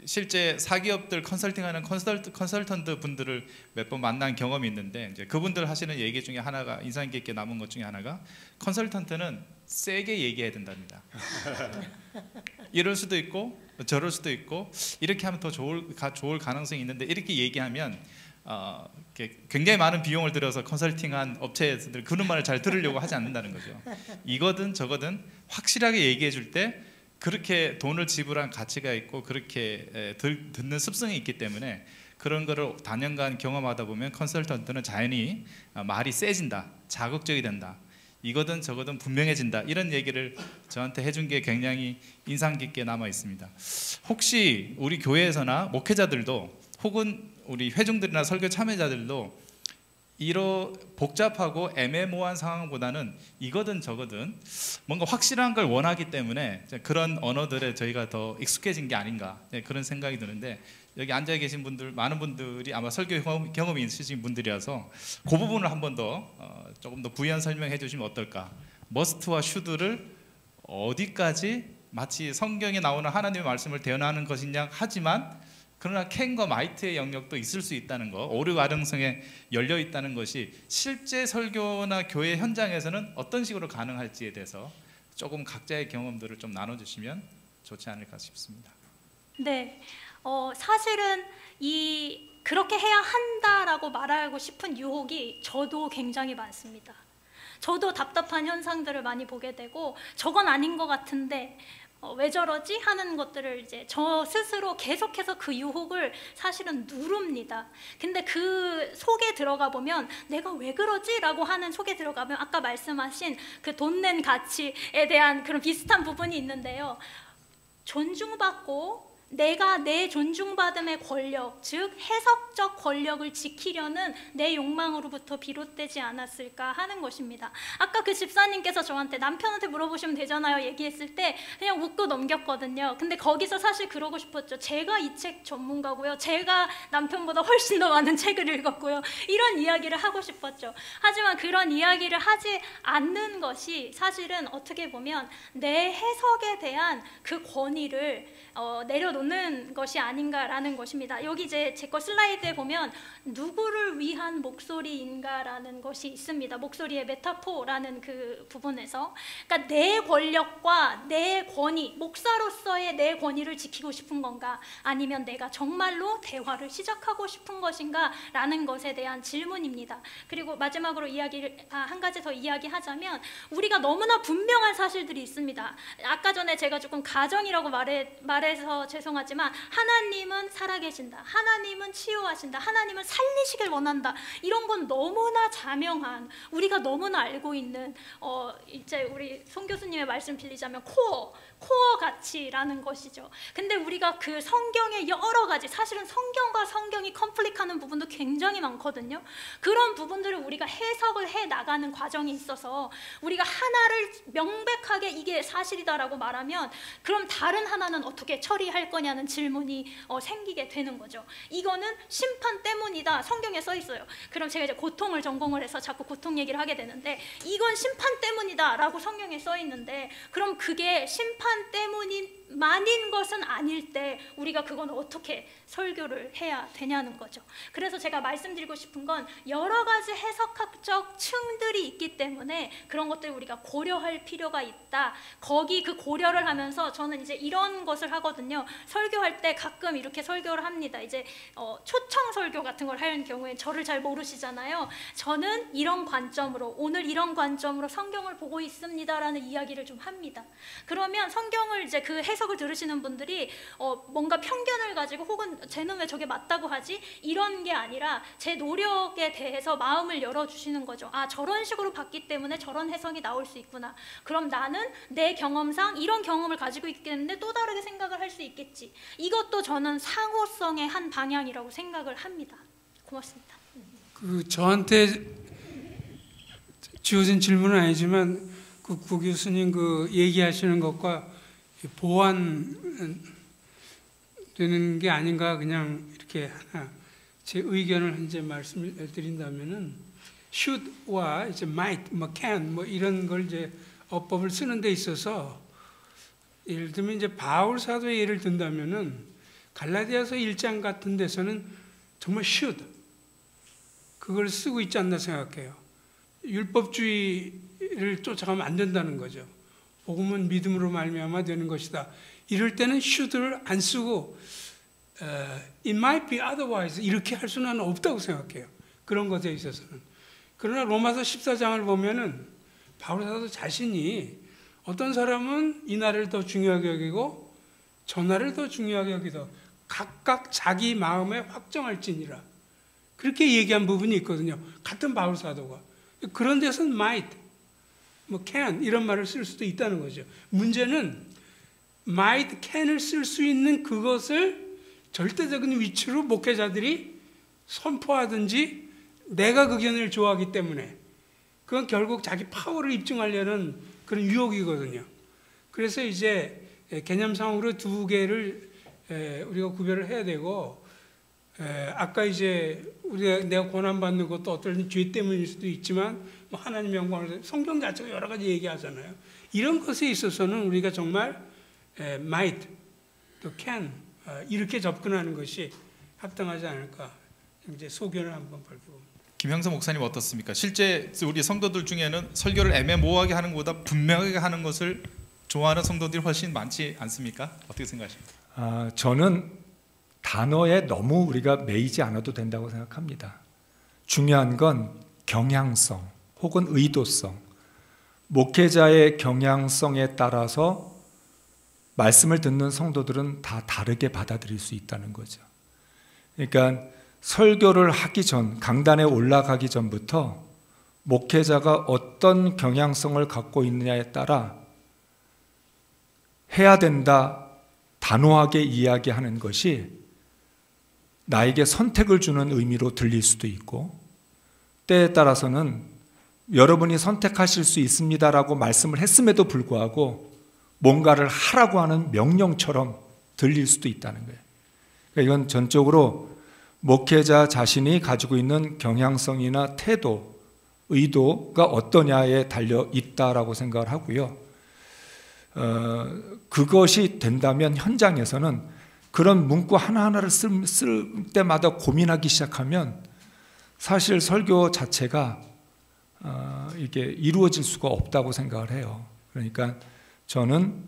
실제 사기업들 컨설팅하는 컨설턴트 분들을 몇 번 만난 경험이 있는데, 이제 그분들 하시는 얘기 중에 하나가, 인상 깊게 남은 것 중에 하나가, 컨설턴트는 세게 얘기해야 된답니다. 이럴 수도 있고 저럴 수도 있고 이렇게 하면 더 좋을 가능성이 있는데 이렇게 얘기하면 굉장히 많은 비용을 들여서 컨설팅한 업체들 그런 말을 잘 들으려고 하지 않는다는 거죠. 이거든 저거든 확실하게 얘기해 줄 때 그렇게 돈을 지불한 가치가 있고 그렇게 듣는 습성이 있기 때문에 그런 거를 단연간 경험하다 보면 컨설턴트는 자연히 말이 세진다, 자극적이 된다, 이거든 저거든 분명해진다, 이런 얘기를 저한테 해준 게 굉장히 인상 깊게 남아 있습니다. 혹시 우리 교회에서나 목회자들도 혹은 우리 회중들이나 설교 참여자들도 이런 복잡하고 애매모호한 상황보다는 이거든 저거든 뭔가 확실한 걸 원하기 때문에 그런 언어들에 저희가 더 익숙해진 게 아닌가, 그런 생각이 드는데, 여기 앉아 계신 분들 많은 분들이 아마 설교 경험이 있으신 분들이라서 그 부분을 한 번 더 조금 더 부연 설명해 주시면 어떨까. 머스트와 슈드를 어디까지 마치 성경에 나오는 하나님의 말씀을 대언하는 것이냐 하지만 그러나 캔과 마이트의 영역도 있을 수 있다는 거, 오류 가능성에 열려 있다는 것이 실제 설교나 교회 현장에서는 어떤 식으로 가능할지에 대해서 조금 각자의 경험들을 좀 나눠주시면 좋지 않을까 싶습니다. 네, 사실은 그렇게 해야 한다라고 말하고 싶은 유혹이 저도 굉장히 많습니다. 저도 답답한 현상들을 많이 보게 되고 저건 아닌 것 같은데 왜 저러지? 하는 것들을 이제 저 스스로 계속해서 그 유혹을 사실은 누릅니다. 근데 그 속에 들어가 보면 내가 왜 그러지? 라고 하는 속에 들어가면 아까 말씀하신 그 돈 낸 가치에 대한 그런 비슷한 부분이 있는데요. 존중받고 내가 내 존중받음의 권력, 즉 해석적 권력을 지키려는 내 욕망으로부터 비롯되지 않았을까 하는 것입니다. 아까 그 집사님께서 저한테 남편한테 물어보시면 되잖아요 얘기했을 때 그냥 웃고 넘겼거든요. 근데 거기서 사실 그러고 싶었죠. 제가 이 책 전문가고요, 제가 남편보다 훨씬 더 많은 책을 읽었고요, 이런 이야기를 하고 싶었죠. 하지만 그런 이야기를 하지 않는 것이 사실은 어떻게 보면 내 해석에 대한 그 권위를 내려놓는 것이 아닌가라는 것입니다. 여기 이제 제 거 슬라이드에 보면 누구를 위한 목소리인가라는 것이 있습니다. 목소리의 메타포라는 그 부분에서, 그러니까 내 권력과 내 권위, 목사로서의 내 권위를 지키고 싶은 건가, 아니면 내가 정말로 대화를 시작하고 싶은 것인가 라는 것에 대한 질문입니다. 그리고 마지막으로 한 가지 더 이야기하자면 우리가 너무나 분명한 사실들이 있습니다. 아까 전에 제가 조금 가정이라고 말해서 죄송하지만 하나님은 살아계신다, 하나님은 치유하신다, 하나님은 살리시길 원한다, 이런 건 너무나 자명한, 우리가 너무나 알고 있는 이제 우리 송 교수님의 말씀 빌리자면 코어 가치라는 것이죠. 근데 우리가 그 성경의 여러 가지, 사실은 성경과 성경이 컨플릭하는 부분도 굉장히 많거든요. 그런 부분들을 우리가 해석을 해 나가는 과정이 있어서 우리가 하나를 명백하게 이게 사실이다라고 말하면 그럼 다른 하나는 어떻게 처리할 거냐는 질문이 생기게 되는 거죠. 이거는 심판 때문이다, 성경에 써 있어요. 그럼 제가 이제 고통을 전공을 해서 자꾸 고통 얘기를 하게 되는데, 이건 심판 때문이다 라고 성경에 써 있는데, 그럼 그게 심판 때문인 것은 아닐 때 우리가 그건 어떻게 설교를 해야 되냐는 거죠. 그래서 제가 말씀드리고 싶은 건 여러 가지 해석학적 층들이 있기 때문에 그런 것들을 우리가 고려할 필요가 있다. 거기 그 고려를 하면서 저는 이제 이런 것을 하거든요. 설교할 때 가끔 이렇게 설교를 합니다. 이제 초청 설교 같은 걸 하는 경우에 저를 잘 모르시잖아요. 저는 이런 관점으로, 오늘 이런 관점으로 성경을 보고 있습니다라는 이야기를 좀 합니다. 그러면 성경을 이제 그 해석을 들으시는 분들이 뭔가 편견을 가지고 혹은 쟤는 왜 저게 맞다고 하지? 이런 게 아니라 제 노력에 대해서 마음을 열어주시는 거죠. 아, 저런 식으로 봤기 때문에 저런 해석이 나올 수 있구나. 그럼 나는 내 경험상 이런 경험을 가지고 있기 때문에 또 다르게 생각을 할 수 있겠지. 이것도 저는 상호성의 한 방향이라고 생각을 합니다. 고맙습니다. 저한테 주어진 질문은 아니지만 구 교수님 그 얘기하시는 것과 보완되는 게 아닌가, 그냥 이렇게 하나 제 의견을 이제 말씀을 드린다면은 should와 이제 might, can 이런 걸 이제 어법을 쓰는 데 있어서 예를 들면 이제 바울 사도의 예를 든다면은 갈라디아서 1장 같은 데서는 정말 should 그걸 쓰고 있지 않나 생각해요. 율법주의를 쫓아가면 안 된다는 거죠. 복음은 믿음으로 말미암아 되는 것이다. 이럴 때는 should를 안 쓰고 it might be otherwise 이렇게 할 수는 없다고 생각해요. 그런 것에 있어서는. 그러나 로마서 14장을 보면은 바울 사도 자신이 어떤 사람은 이 날을 더 중요하게 여기고 저 날을 더 중요하게 여기서 각각 자기 마음에 확정할지니라 그렇게 얘기한 부분이 있거든요. 같은 바울 사도가. 그런 데서는 might, 뭐 can 이런 말을 쓸 수도 있다는 거죠. 문제는 might, can을 쓸 수 있는 그것을 절대적인 위치로 목회자들이 선포하든지 내가 그 견해를 좋아하기 때문에 그건 결국 자기 파워를 입증하려는 그런 유혹이거든요. 그래서 이제 개념상으로 두 개를 우리가 구별을 해야 되고 아까 이제 내가 고난받는 것도 어떨 죄 때문일 수도 있지만 뭐 하나님의 영광을 성경 자체가 여러 가지 얘기하잖아요. 이런 것에 있어서는 우리가 정말 might, 또 can 이렇게 접근하는 것이 합당하지 않을까 이제 소견을 한번 밝혀봅니다. 김형서 목사님 어떻습니까? 실제 우리 성도들 중에는 설교를 애매모호하게 하는 것보다 분명하게 하는 것을 좋아하는 성도들이 훨씬 많지 않습니까? 어떻게 생각하십니까? 저는 단어에 너무 우리가 매이지 않아도 된다고 생각합니다. 중요한 건 경향성 혹은 의도성, 목회자의 경향성에 따라서 말씀을 듣는 성도들은 다 다르게 받아들일 수 있다는 거죠. 그러니까 설교를 하기 전, 강단에 올라가기 전부터 목회자가 어떤 경향성을 갖고 있느냐에 따라 해야 된다, 단호하게 이야기하는 것이 나에게 선택을 주는 의미로 들릴 수도 있고 때에 따라서는 여러분이 선택하실 수 있습니다라고 말씀을 했음에도 불구하고 뭔가를 하라고 하는 명령처럼 들릴 수도 있다는 거예요. 그러니까 이건 전적으로 목회자 자신이 가지고 있는 경향성이나 태도, 의도가 어떠냐에 달려 있다라고 생각을 하고요. 그것이 된다면 현장에서는 그런 문구 하나하나를 쓸 때마다 고민하기 시작하면 사실 설교 자체가 이게 이루어질 수가 없다고 생각을 해요. 그러니까 저는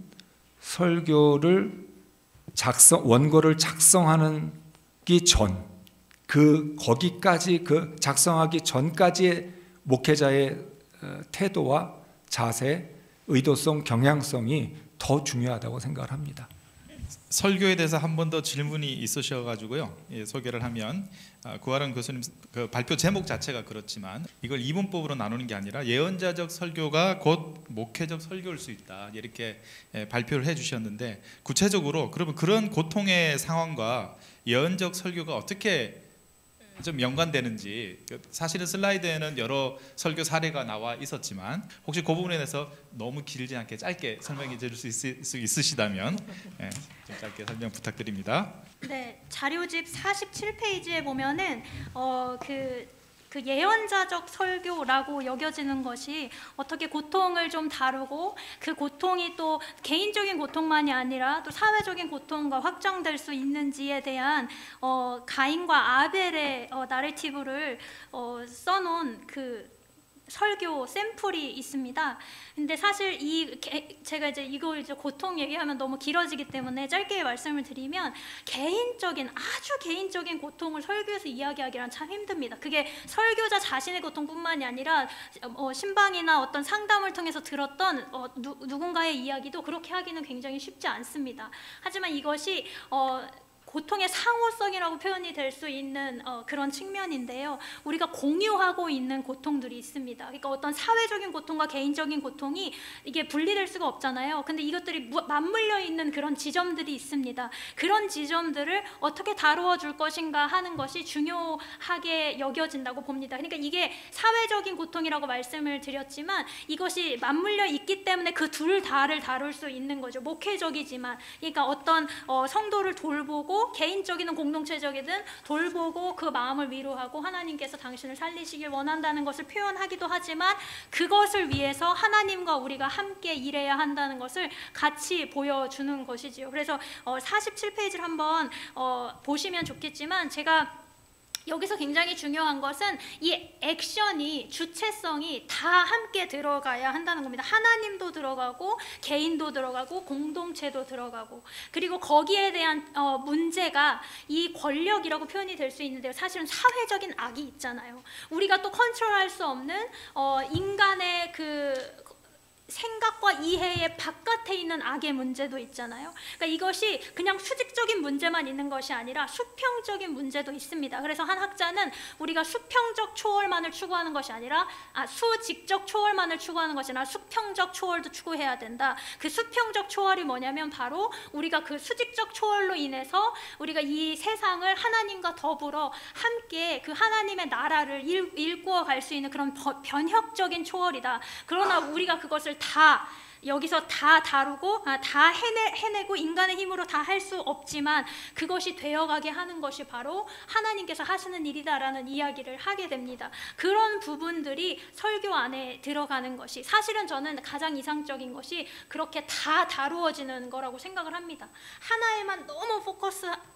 설교를 원고를 작성하기 전, 거기까지 작성하기 전까지의 목회자의 태도와 자세, 의도성, 경향성이 더 중요하다고 생각을 합니다. 설교에 대해서 한 번 더 질문이 있으셔가지고요. 소개를 하면 구하란 교수님 그 발표 제목 자체가 그렇지만 이걸 이분법으로 나누는 게 아니라 예언자적 설교가 곧 목회적 설교일 수 있다 이렇게 발표를 해주셨는데 구체적으로 그러면 그런 고통의 상황과 예언적 설교가 어떻게 좀 연관되는지 사실은 슬라이드에는 여러 설교 사례가 나와 있었지만 혹시 그 부분에 대해서 너무 길지 않게 짧게 설명해 줄 수 있으시다면 좀 짧게 설명 부탁드립니다. 네, 자료집 47페이지에 보면은 그 예언자적 설교라고 여겨지는 것이 어떻게 고통을 좀 다루고 그 고통이 또 개인적인 고통만이 아니라 또 사회적인 고통과 확장될 수 있는지에 대한 가인과 아벨의 나레티브를 써놓은 그 설교 샘플이 있습니다. 근데 사실 제가 이걸 고통 얘기하면 너무 길어지기 때문에 짧게 말씀을 드리면 아주 개인적인 고통을 설교에서 이야기하기란 참 힘듭니다. 그게 설교자 자신의 고통뿐만이 아니라 신방이나 어떤 상담을 통해서 들었던 누군가의 이야기도 그렇게 하기는 굉장히 쉽지 않습니다. 하지만 이것이 고통의 상호성이라고 표현이 될 수 있는 그런 측면인데요. 우리가 공유하고 있는 고통들이 있습니다. 그러니까 어떤 사회적인 고통과 개인적인 고통이 이게 분리될 수가 없잖아요. 근데 이것들이 맞물려 있는 그런 지점들이 있습니다. 그런 지점들을 어떻게 다루어 줄 것인가 하는 것이 중요하게 여겨진다고 봅니다. 그러니까 이게 사회적인 고통이라고 말씀을 드렸지만 이것이 맞물려 있기 때문에 그 둘 다를 다룰 수 있는 거죠. 목회적이지만 그러니까 어떤 성도를 돌보고 개인적이든 공동체적이든 돌보고 그 마음을 위로하고 하나님께서 당신을 살리시길 원한다는 것을 표현하기도 하지만 그것을 위해서 하나님과 우리가 함께 일해야 한다는 것을 같이 보여주는 것이지요. 그래서 47페이지를 한번 보시면 좋겠지만 제가 여기서 굉장히 중요한 것은 이 액션이, 주체성이 다 함께 들어가야 한다는 겁니다. 하나님도 들어가고 개인도 들어가고 공동체도 들어가고, 그리고 거기에 대한 문제가 이 권력이라고 표현이 될 수 있는데요, 사실은 사회적인 악이 있잖아요. 우리가 또 컨트롤할 수 없는 인간의 그 생각과 이해의 바깥에 있는 악의 문제도 있잖아요. 그러니까 이것이 그냥 수직적인 문제만 있는 것이 아니라 수평적인 문제도 있습니다. 그래서 한 학자는 우리가 수평적 초월만을 추구하는 것이 아니라 수직적 초월만을 추구하는 것이 아니라 수평적 초월도 추구해야 된다. 그 수평적 초월이 뭐냐면 바로 우리가 그 수직적 초월로 인해서 우리가 이 세상을 하나님과 더불어 함께 그 하나님의 나라를 일구어 갈 수 있는 그런 변혁적인 초월이다. 그러나 우리가 그것을 다 여기서 다 다루고 다 해내고 인간의 힘으로 다 할 수 없지만 그것이 되어가게 하는 것이 바로 하나님께서 하시는 일이다라는 이야기를 하게 됩니다. 그런 부분들이 설교 안에 들어가는 것이, 사실은 저는 가장 이상적인 것이 그렇게 다 다루어지는 거라고 생각을 합니다. 하나에만 너무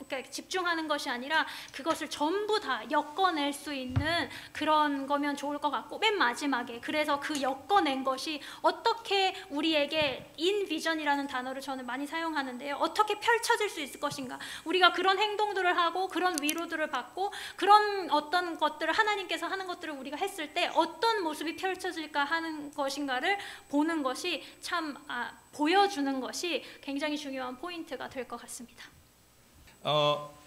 그러니까 집중하는 것이 아니라 그것을 전부 다 엮어낼 수 있는 그런 거면 좋을 것 같고, 맨 마지막에 그래서 그 엮어낸 것이 어떻게 우리에게 인비전이라는 단어를 저는 많이 사용하는데요, 어떻게 펼쳐질 수 있을 것인가, 우리가 그런 행동들을 하고 그런 위로들을 받고 그런 어떤 것들을 하나님께서 하는 것들을 우리가 했을 때 어떤 모습이 펼쳐질까 하는 것인가를 보는 것이 참 보여주는 것이 굉장히 중요한 포인트가 될 것 같습니다.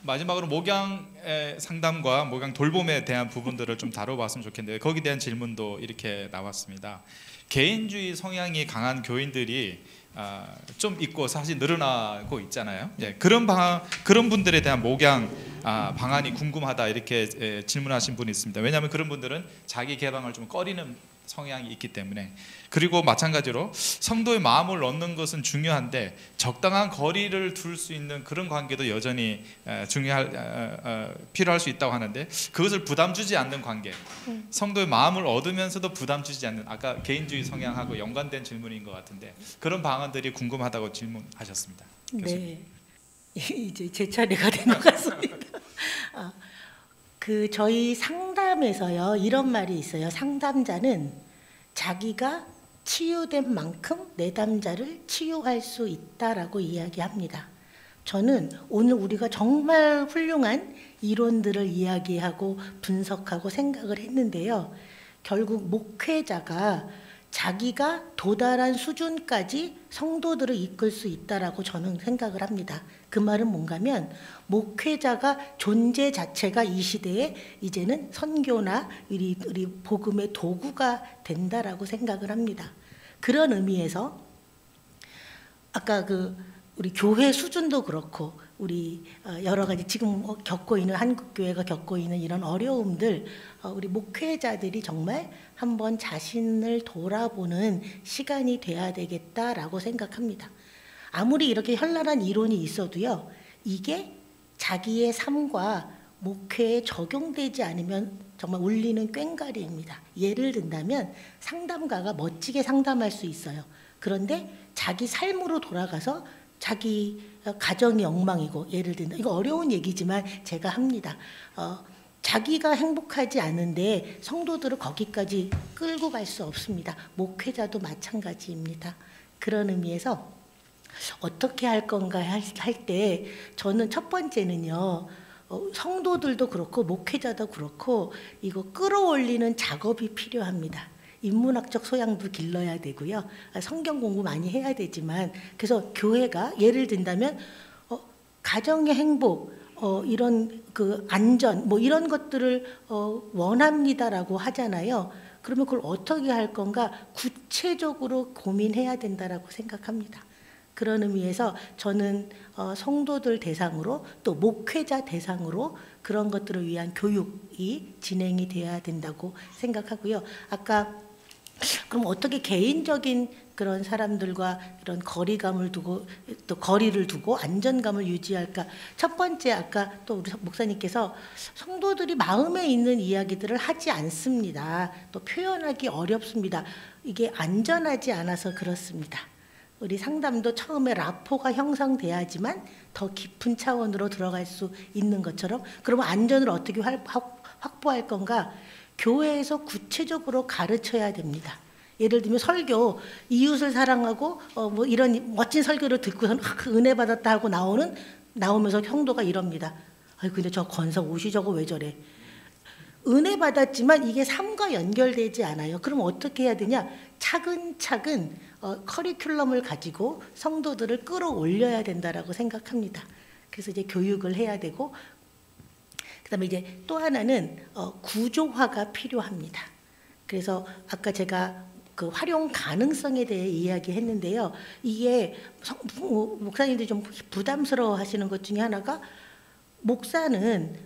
마지막으로 목양 상담과 목양 돌봄에 대한 부분들을 좀 다뤄봤으면 좋겠는데, 거기에 대한 질문도 이렇게 나왔습니다. 개인주의 성향이 강한 교인들이 좀 있고 사실 늘어나고 있잖아요. 예, 그런 분들에 대한 목양 방안이 궁금하다, 이렇게 질문하신 분이 있습니다. 왜냐하면 그런 분들은 자기 개방을 좀 꺼리는 성향이 있기 때문에. 그리고 마찬가지로 성도의 마음을 얻는 것은 중요한데 적당한 거리를 둘 수 있는 그런 관계도 여전히 필요할 수 있다고 하는데, 그것을 부담 주지 않는 관계, 성도의 마음을 얻으면서도 부담 주지 않는, 아까 개인주의 성향하고 연관된 질문인 것 같은데 그런 방안들이 궁금하다고 질문하셨습니다. 네, 이제 제 차례가 된 것 같습니다. 저희 상담에서요, 이런 말이 있어요. 상담자는 자기가 치유된 만큼 내담자를 치유할 수 있다라고 이야기합니다. 저는 오늘 우리가 정말 훌륭한 이론들을 이야기하고 분석하고 생각을 했는데요, 결국 목회자가 자기가 도달한 수준까지 성도들을 이끌 수 있다라고 저는 생각을 합니다. 그 말은 뭔가면 목회자가 존재 자체가 이 시대에 이제는 선교나 우리 복음의 도구가 된다라고 생각을 합니다. 그런 의미에서 아까 우리 교회 수준도 그렇고 우리 여러 가지 지금 겪고 있는 한국교회가 겪고 있는 이런 어려움들, 우리 목회자들이 정말 한번 자신을 돌아보는 시간이 돼야 되겠다라고 생각합니다. 아무리 이렇게 현란한 이론이 있어도요, 이게 자기의 삶과 목회에 적용되지 않으면 정말 울리는 꽹과리입니다. 예를 든다면 상담가가 멋지게 상담할 수 있어요. 그런데 자기 삶으로 돌아가서 자기 가정이 엉망이고, 예를 든다, 이거 어려운 얘기지만 제가 합니다. 자기가 행복하지 않은데 성도들을 거기까지 끌고 갈 수 없습니다. 목회자도 마찬가지입니다. 그런 의미에서 어떻게 할 건가 할 때 저는 첫 번째는요, 성도들도 그렇고 목회자도 그렇고 이거 끌어올리는 작업이 필요합니다. 인문학적 소양도 길러야 되고요, 성경 공부 많이 해야 되지만, 그래서 교회가 예를 든다면 가정의 행복, 이런 안전, 이런 것들을 원합니다라고 하잖아요. 그러면 그걸 어떻게 할 건가 구체적으로 고민해야 된다라고 생각합니다. 그런 의미에서 저는 성도들 대상으로 또 목회자 대상으로 그런 것들을 위한 교육이 진행이 돼야 된다고 생각하고요. 아까 그럼 어떻게 개인적인 그런 사람들과 이런 거리감을 두고 또 거리를 두고 안전감을 유지할까? 첫 번째, 아까 또 우리 목사님께서 성도들이 마음에 있는 이야기들을 하지 않습니다. 또 표현하기 어렵습니다. 이게 안전하지 않아서 그렇습니다. 우리 상담도 처음에 라포가 형성돼야지만 더 깊은 차원으로 들어갈 수 있는 것처럼, 그러면 안전을 어떻게 확보할 건가? 교회에서 구체적으로 가르쳐야 됩니다. 예를 들면 설교, 이웃을 사랑하고 뭐 이런 멋진 설교를 듣고선 은혜 받았다 하고 나오면서 성도가 이럽니다. 아니 근데 저 건성 옷이 저거 왜 저래? 은혜 받았지만 이게 삶과 연결되지 않아요. 그럼 어떻게 해야 되냐? 차근차근 커리큘럼을 가지고 성도들을 끌어올려야 된다라고 생각합니다. 그래서 이제 교육을 해야 되고, 그다음에 이제 또 하나는 구조화가 필요합니다. 그래서 아까 제가 그 활용 가능성에 대해 이야기했는데요. 이게 목사님들이 좀 부담스러워하시는 것 중에 하나가, 목사는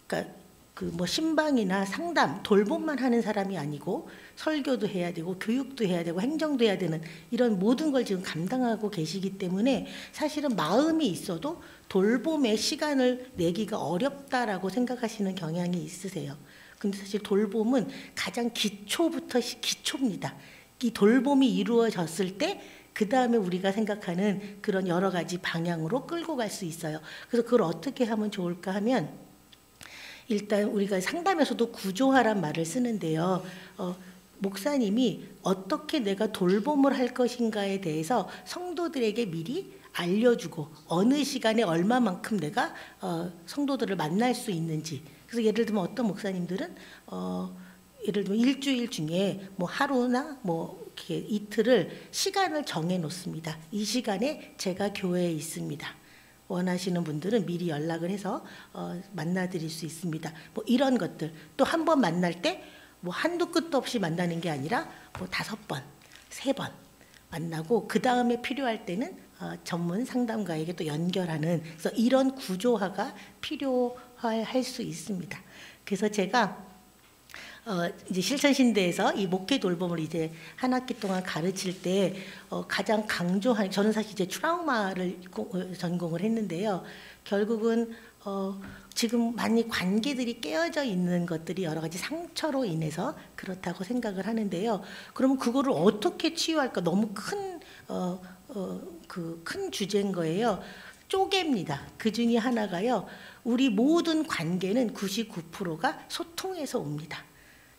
그러니까 그 뭐 신방이나 상담, 돌봄만 하는 사람이 아니고 설교도 해야 되고 교육도 해야 되고 행정도 해야 되는 이런 모든 걸 지금 감당하고 계시기 때문에 사실은 마음이 있어도 돌봄에 시간을 내기가 어렵다라고 생각하시는 경향이 있으세요. 근데 사실 돌봄은 가장 기초부터 기초입니다. 이 돌봄이 이루어졌을 때 그 다음에 우리가 생각하는 그런 여러 가지 방향으로 끌고 갈 수 있어요. 그래서 그걸 어떻게 하면 좋을까 하면, 일단 우리가 상담에서도 구조화란 말을 쓰는데요. 목사님이 어떻게 내가 돌봄을 할 것인가에 대해서 성도들에게 미리 알려주고, 어느 시간에 얼마만큼 내가 성도들을 만날 수 있는지. 그래서 예를 들면 어떤 목사님들은 예를 들면 일주일 중에 뭐 하루나 뭐 이렇게 이틀을 시간을 정해 놓습니다. 이 시간에 제가 교회에 있습니다. 원하시는 분들은 미리 연락을 해서 만나드릴 수 있습니다. 뭐 이런 것들. 또 한 번 만날 때 뭐 한도 끝도 없이 만나는 게 아니라 뭐 5번, 3번 만나고, 그 다음에 필요할 때는 전문 상담가에게 또 연결하는, 그래서 이런 구조화가 필요할 수 있습니다. 그래서 제가 이제 실천신대에서 이 목회 돌봄을 이제 한 학기 동안 가르칠 때 가장 강조한, 저는 사실 이제 트라우마를 전공을 했는데요. 결국은 지금 많이 관계들이 깨어져 있는 것들이 여러 가지 상처로 인해서 그렇다고 생각을 하는데요. 그러면 그거를 어떻게 치유할까? 너무 큰 주제인 거예요. 쪼개입니다. 그 중에 하나가요. 우리 모든 관계는 99%가 소통에서 옵니다.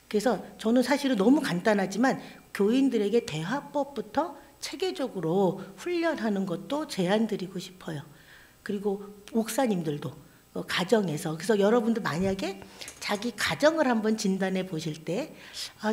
그래서 저는 사실은 너무 간단하지만 교인들에게 대화법부터 체계적으로 훈련하는 것도 제안드리고 싶어요. 그리고 목사님들도 가정에서, 그래서 여러분들 만약에 자기 가정을 한번 진단해 보실 때,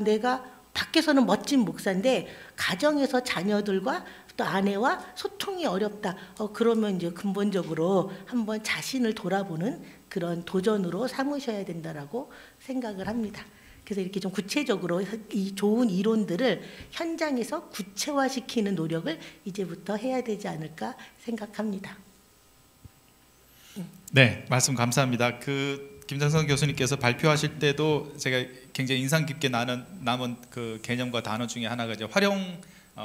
내가 밖에서는 멋진 목사인데 가정에서 자녀들과 또 아내와 소통이 어렵다. 그러면 이제 근본적으로 한번 자신을 돌아보는 그런 도전으로 삼으셔야 된다라고 생각을 합니다. 그래서 이렇게 좀 구체적으로 이 좋은 이론들을 현장에서 구체화시키는 노력을 이제부터 해야 되지 않을까 생각합니다. 네, 말씀 감사합니다. 김정선 교수님께서 발표하실 때도 제가 굉장히 인상 깊게 남은 그 개념과 단어 중에 하나가 이제 활용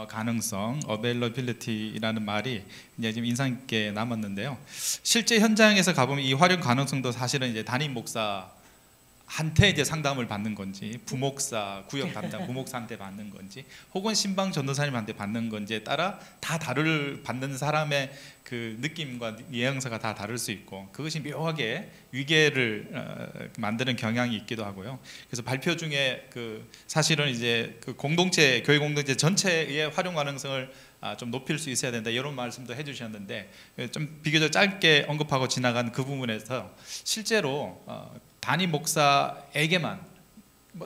가능성, availability라는 말이 이제 좀 인상 깊게 남았는데요. 실제 현장에서 가보면 이 활용 가능성도 사실은 이제 담임 목사한테 이제 상담을 받는 건지, 부목사, 구역 담당 부목사한테 받는 건지, 혹은 신방 전도사님한테 받는 건지에 따라 다 받는 사람의 그 느낌과 뉘앙스가 다 다를 수 있고, 그것이 묘하게 위계를 만드는 경향이 있기도 하고요. 그래서 발표 중에 사실은 이제 공동체, 교회 공동체 전체의 활용 가능성을 좀 높일 수 있어야 된다, 이런 말씀도 해주셨는데, 좀 비교적 짧게 언급하고 지나간 그 부분에서 실제로 담임 목사에게만,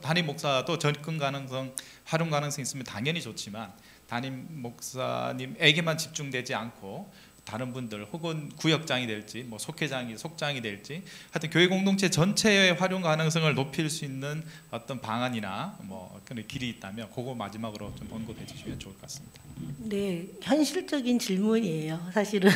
담임 목사도 접근 가능성, 활용 가능성이 있으면 당연히 좋지만 담임 목사님에게만 집중되지 않고 다른 분들, 혹은 구역장이 될지 뭐 속장이 될지, 하여튼 교회 공동체 전체의 활용 가능성을 높일 수 있는 어떤 방안이나 뭐 그런 길이 있다면 그거 마지막으로 좀 언급해 주시면 좋을 것 같습니다. 네, 현실적인 질문이에요. 사실은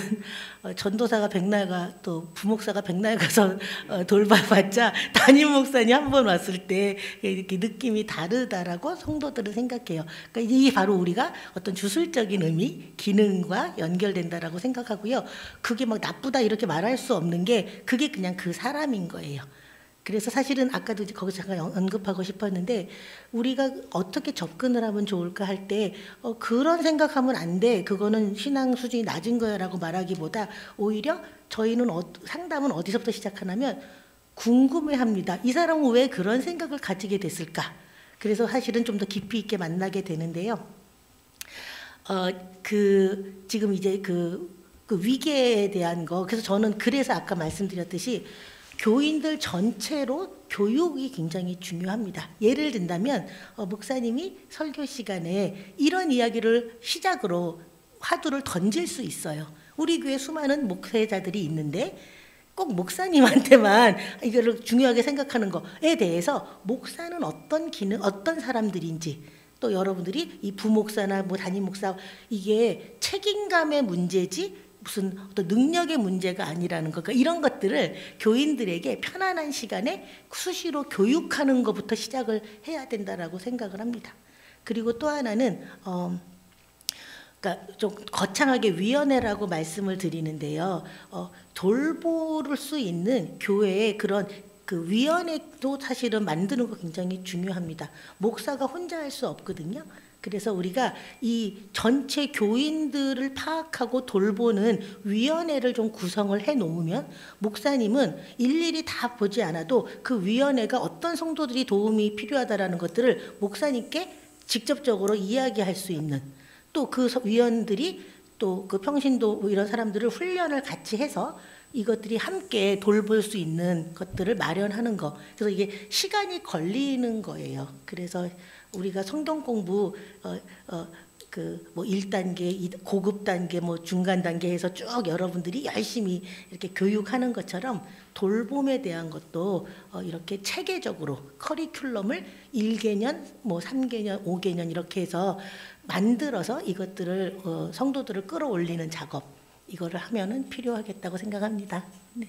전도사가 백날 또 부목사가 백날 가서 돌봐봤자 담임 목사님 한 번 왔을 때 이렇게 느낌이 다르다라고 성도들은 생각해요. 그러니까 이게 바로 우리가 어떤 주술적인 의미, 기능과 연결된다라고 생각하고요. 그게 막 나쁘다 이렇게 말할 수 없는 게, 그게 그냥 그 사람인 거예요. 그래서 사실은 아까도 이제 거기서 잠깐 언급하고 싶었는데 우리가 어떻게 접근을 하면 좋을까 할 때 그런 생각하면 안 돼. 그거는 신앙 수준이 낮은 거야라고 말하기보다 오히려 저희는 상담은 어디서부터 시작하냐면 궁금해합니다. 이 사람은 왜 그런 생각을 가지게 됐을까? 그래서 사실은 좀 더 깊이 있게 만나게 되는데요. 지금 이제 그 위계에 대한 거, 그래서 저는 그래서 아까 말씀드렸듯이 교인들 전체로 교육이 굉장히 중요합니다. 예를 든다면 목사님이 설교 시간에 이런 이야기를 시작으로 화두를 던질 수 있어요. 우리 교회 수많은 목회자들이 있는데 꼭 목사님한테만 이거를 중요하게 생각하는 거에 대해서 목사는 어떤 기능, 어떤 사람들인지, 또 여러분들이 이 부목사나 뭐 담임 목사, 이게 책임감의 문제지 무슨 어떤 능력의 문제가 아니라는 거, 그러니까 이런 것들을 교인들에게 편안한 시간에 수시로 교육하는 것부터 시작을 해야 된다라고 생각을 합니다. 그리고 또 하나는 그러니까 좀 거창하게 위원회라고 말씀을 드리는데요. 돌볼 수 있는 교회의 그런 그 위원회도 사실은 만드는 거 굉장히 중요합니다. 목사가 혼자 할 수 없거든요. 그래서 우리가 이 전체 교인들을 파악하고 돌보는 위원회를 좀 구성을 해 놓으면 목사님은 일일이 다 보지 않아도 그 위원회가 어떤 성도들이 도움이 필요하다라는 것들을 목사님께 직접적으로 이야기할 수 있는, 또 그 위원들이 또 그 평신도 이런 사람들을 훈련을 같이 해서 이것들이 함께 돌볼 수 있는 것들을 마련하는 거. 그래서 이게 시간이 걸리는 거예요. 그래서 우리가 성경 공부 그 뭐 1단계, 고급 단계, 뭐 중간 단계 해서 쭉 여러분들이 열심히 이렇게 교육하는 것처럼 돌봄에 대한 것도 이렇게 체계적으로 커리큘럼을 1개년, 뭐 3개년, 5개년 이렇게 해서 만들어서 이것들을 성도들을 끌어올리는 작업, 이거를 하면은 필요하겠다고 생각합니다. 네.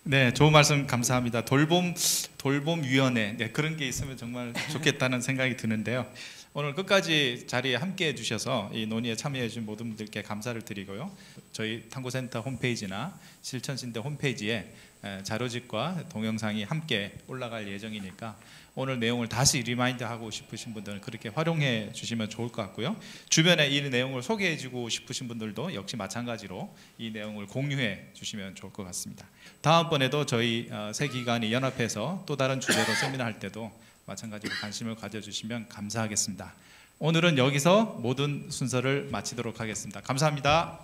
네, 좋은 말씀 감사합니다. 돌봄위원회, 네, 그런 게 있으면 정말 좋겠다는 생각이 드는데요. 오늘 끝까지 자리에 함께해 주셔서 이 논의에 참여해 주신 모든 분들께 감사를 드리고요. 저희 탐구센터 홈페이지나 실천신대 홈페이지에 자료집과 동영상이 함께 올라갈 예정이니까 오늘 내용을 다시 리마인드하고 싶으신 분들은 그렇게 활용해 주시면 좋을 것 같고요. 주변에 이 내용을 소개해 주고 싶으신 분들도 역시 마찬가지로 이 내용을 공유해 주시면 좋을 것 같습니다. 다음번에도 저희 세 기관이 연합해서 또 다른 주제로 세미나 할 때도 마찬가지로 관심을 가져주시면 감사하겠습니다. 오늘은 여기서 모든 순서를 마치도록 하겠습니다. 감사합니다.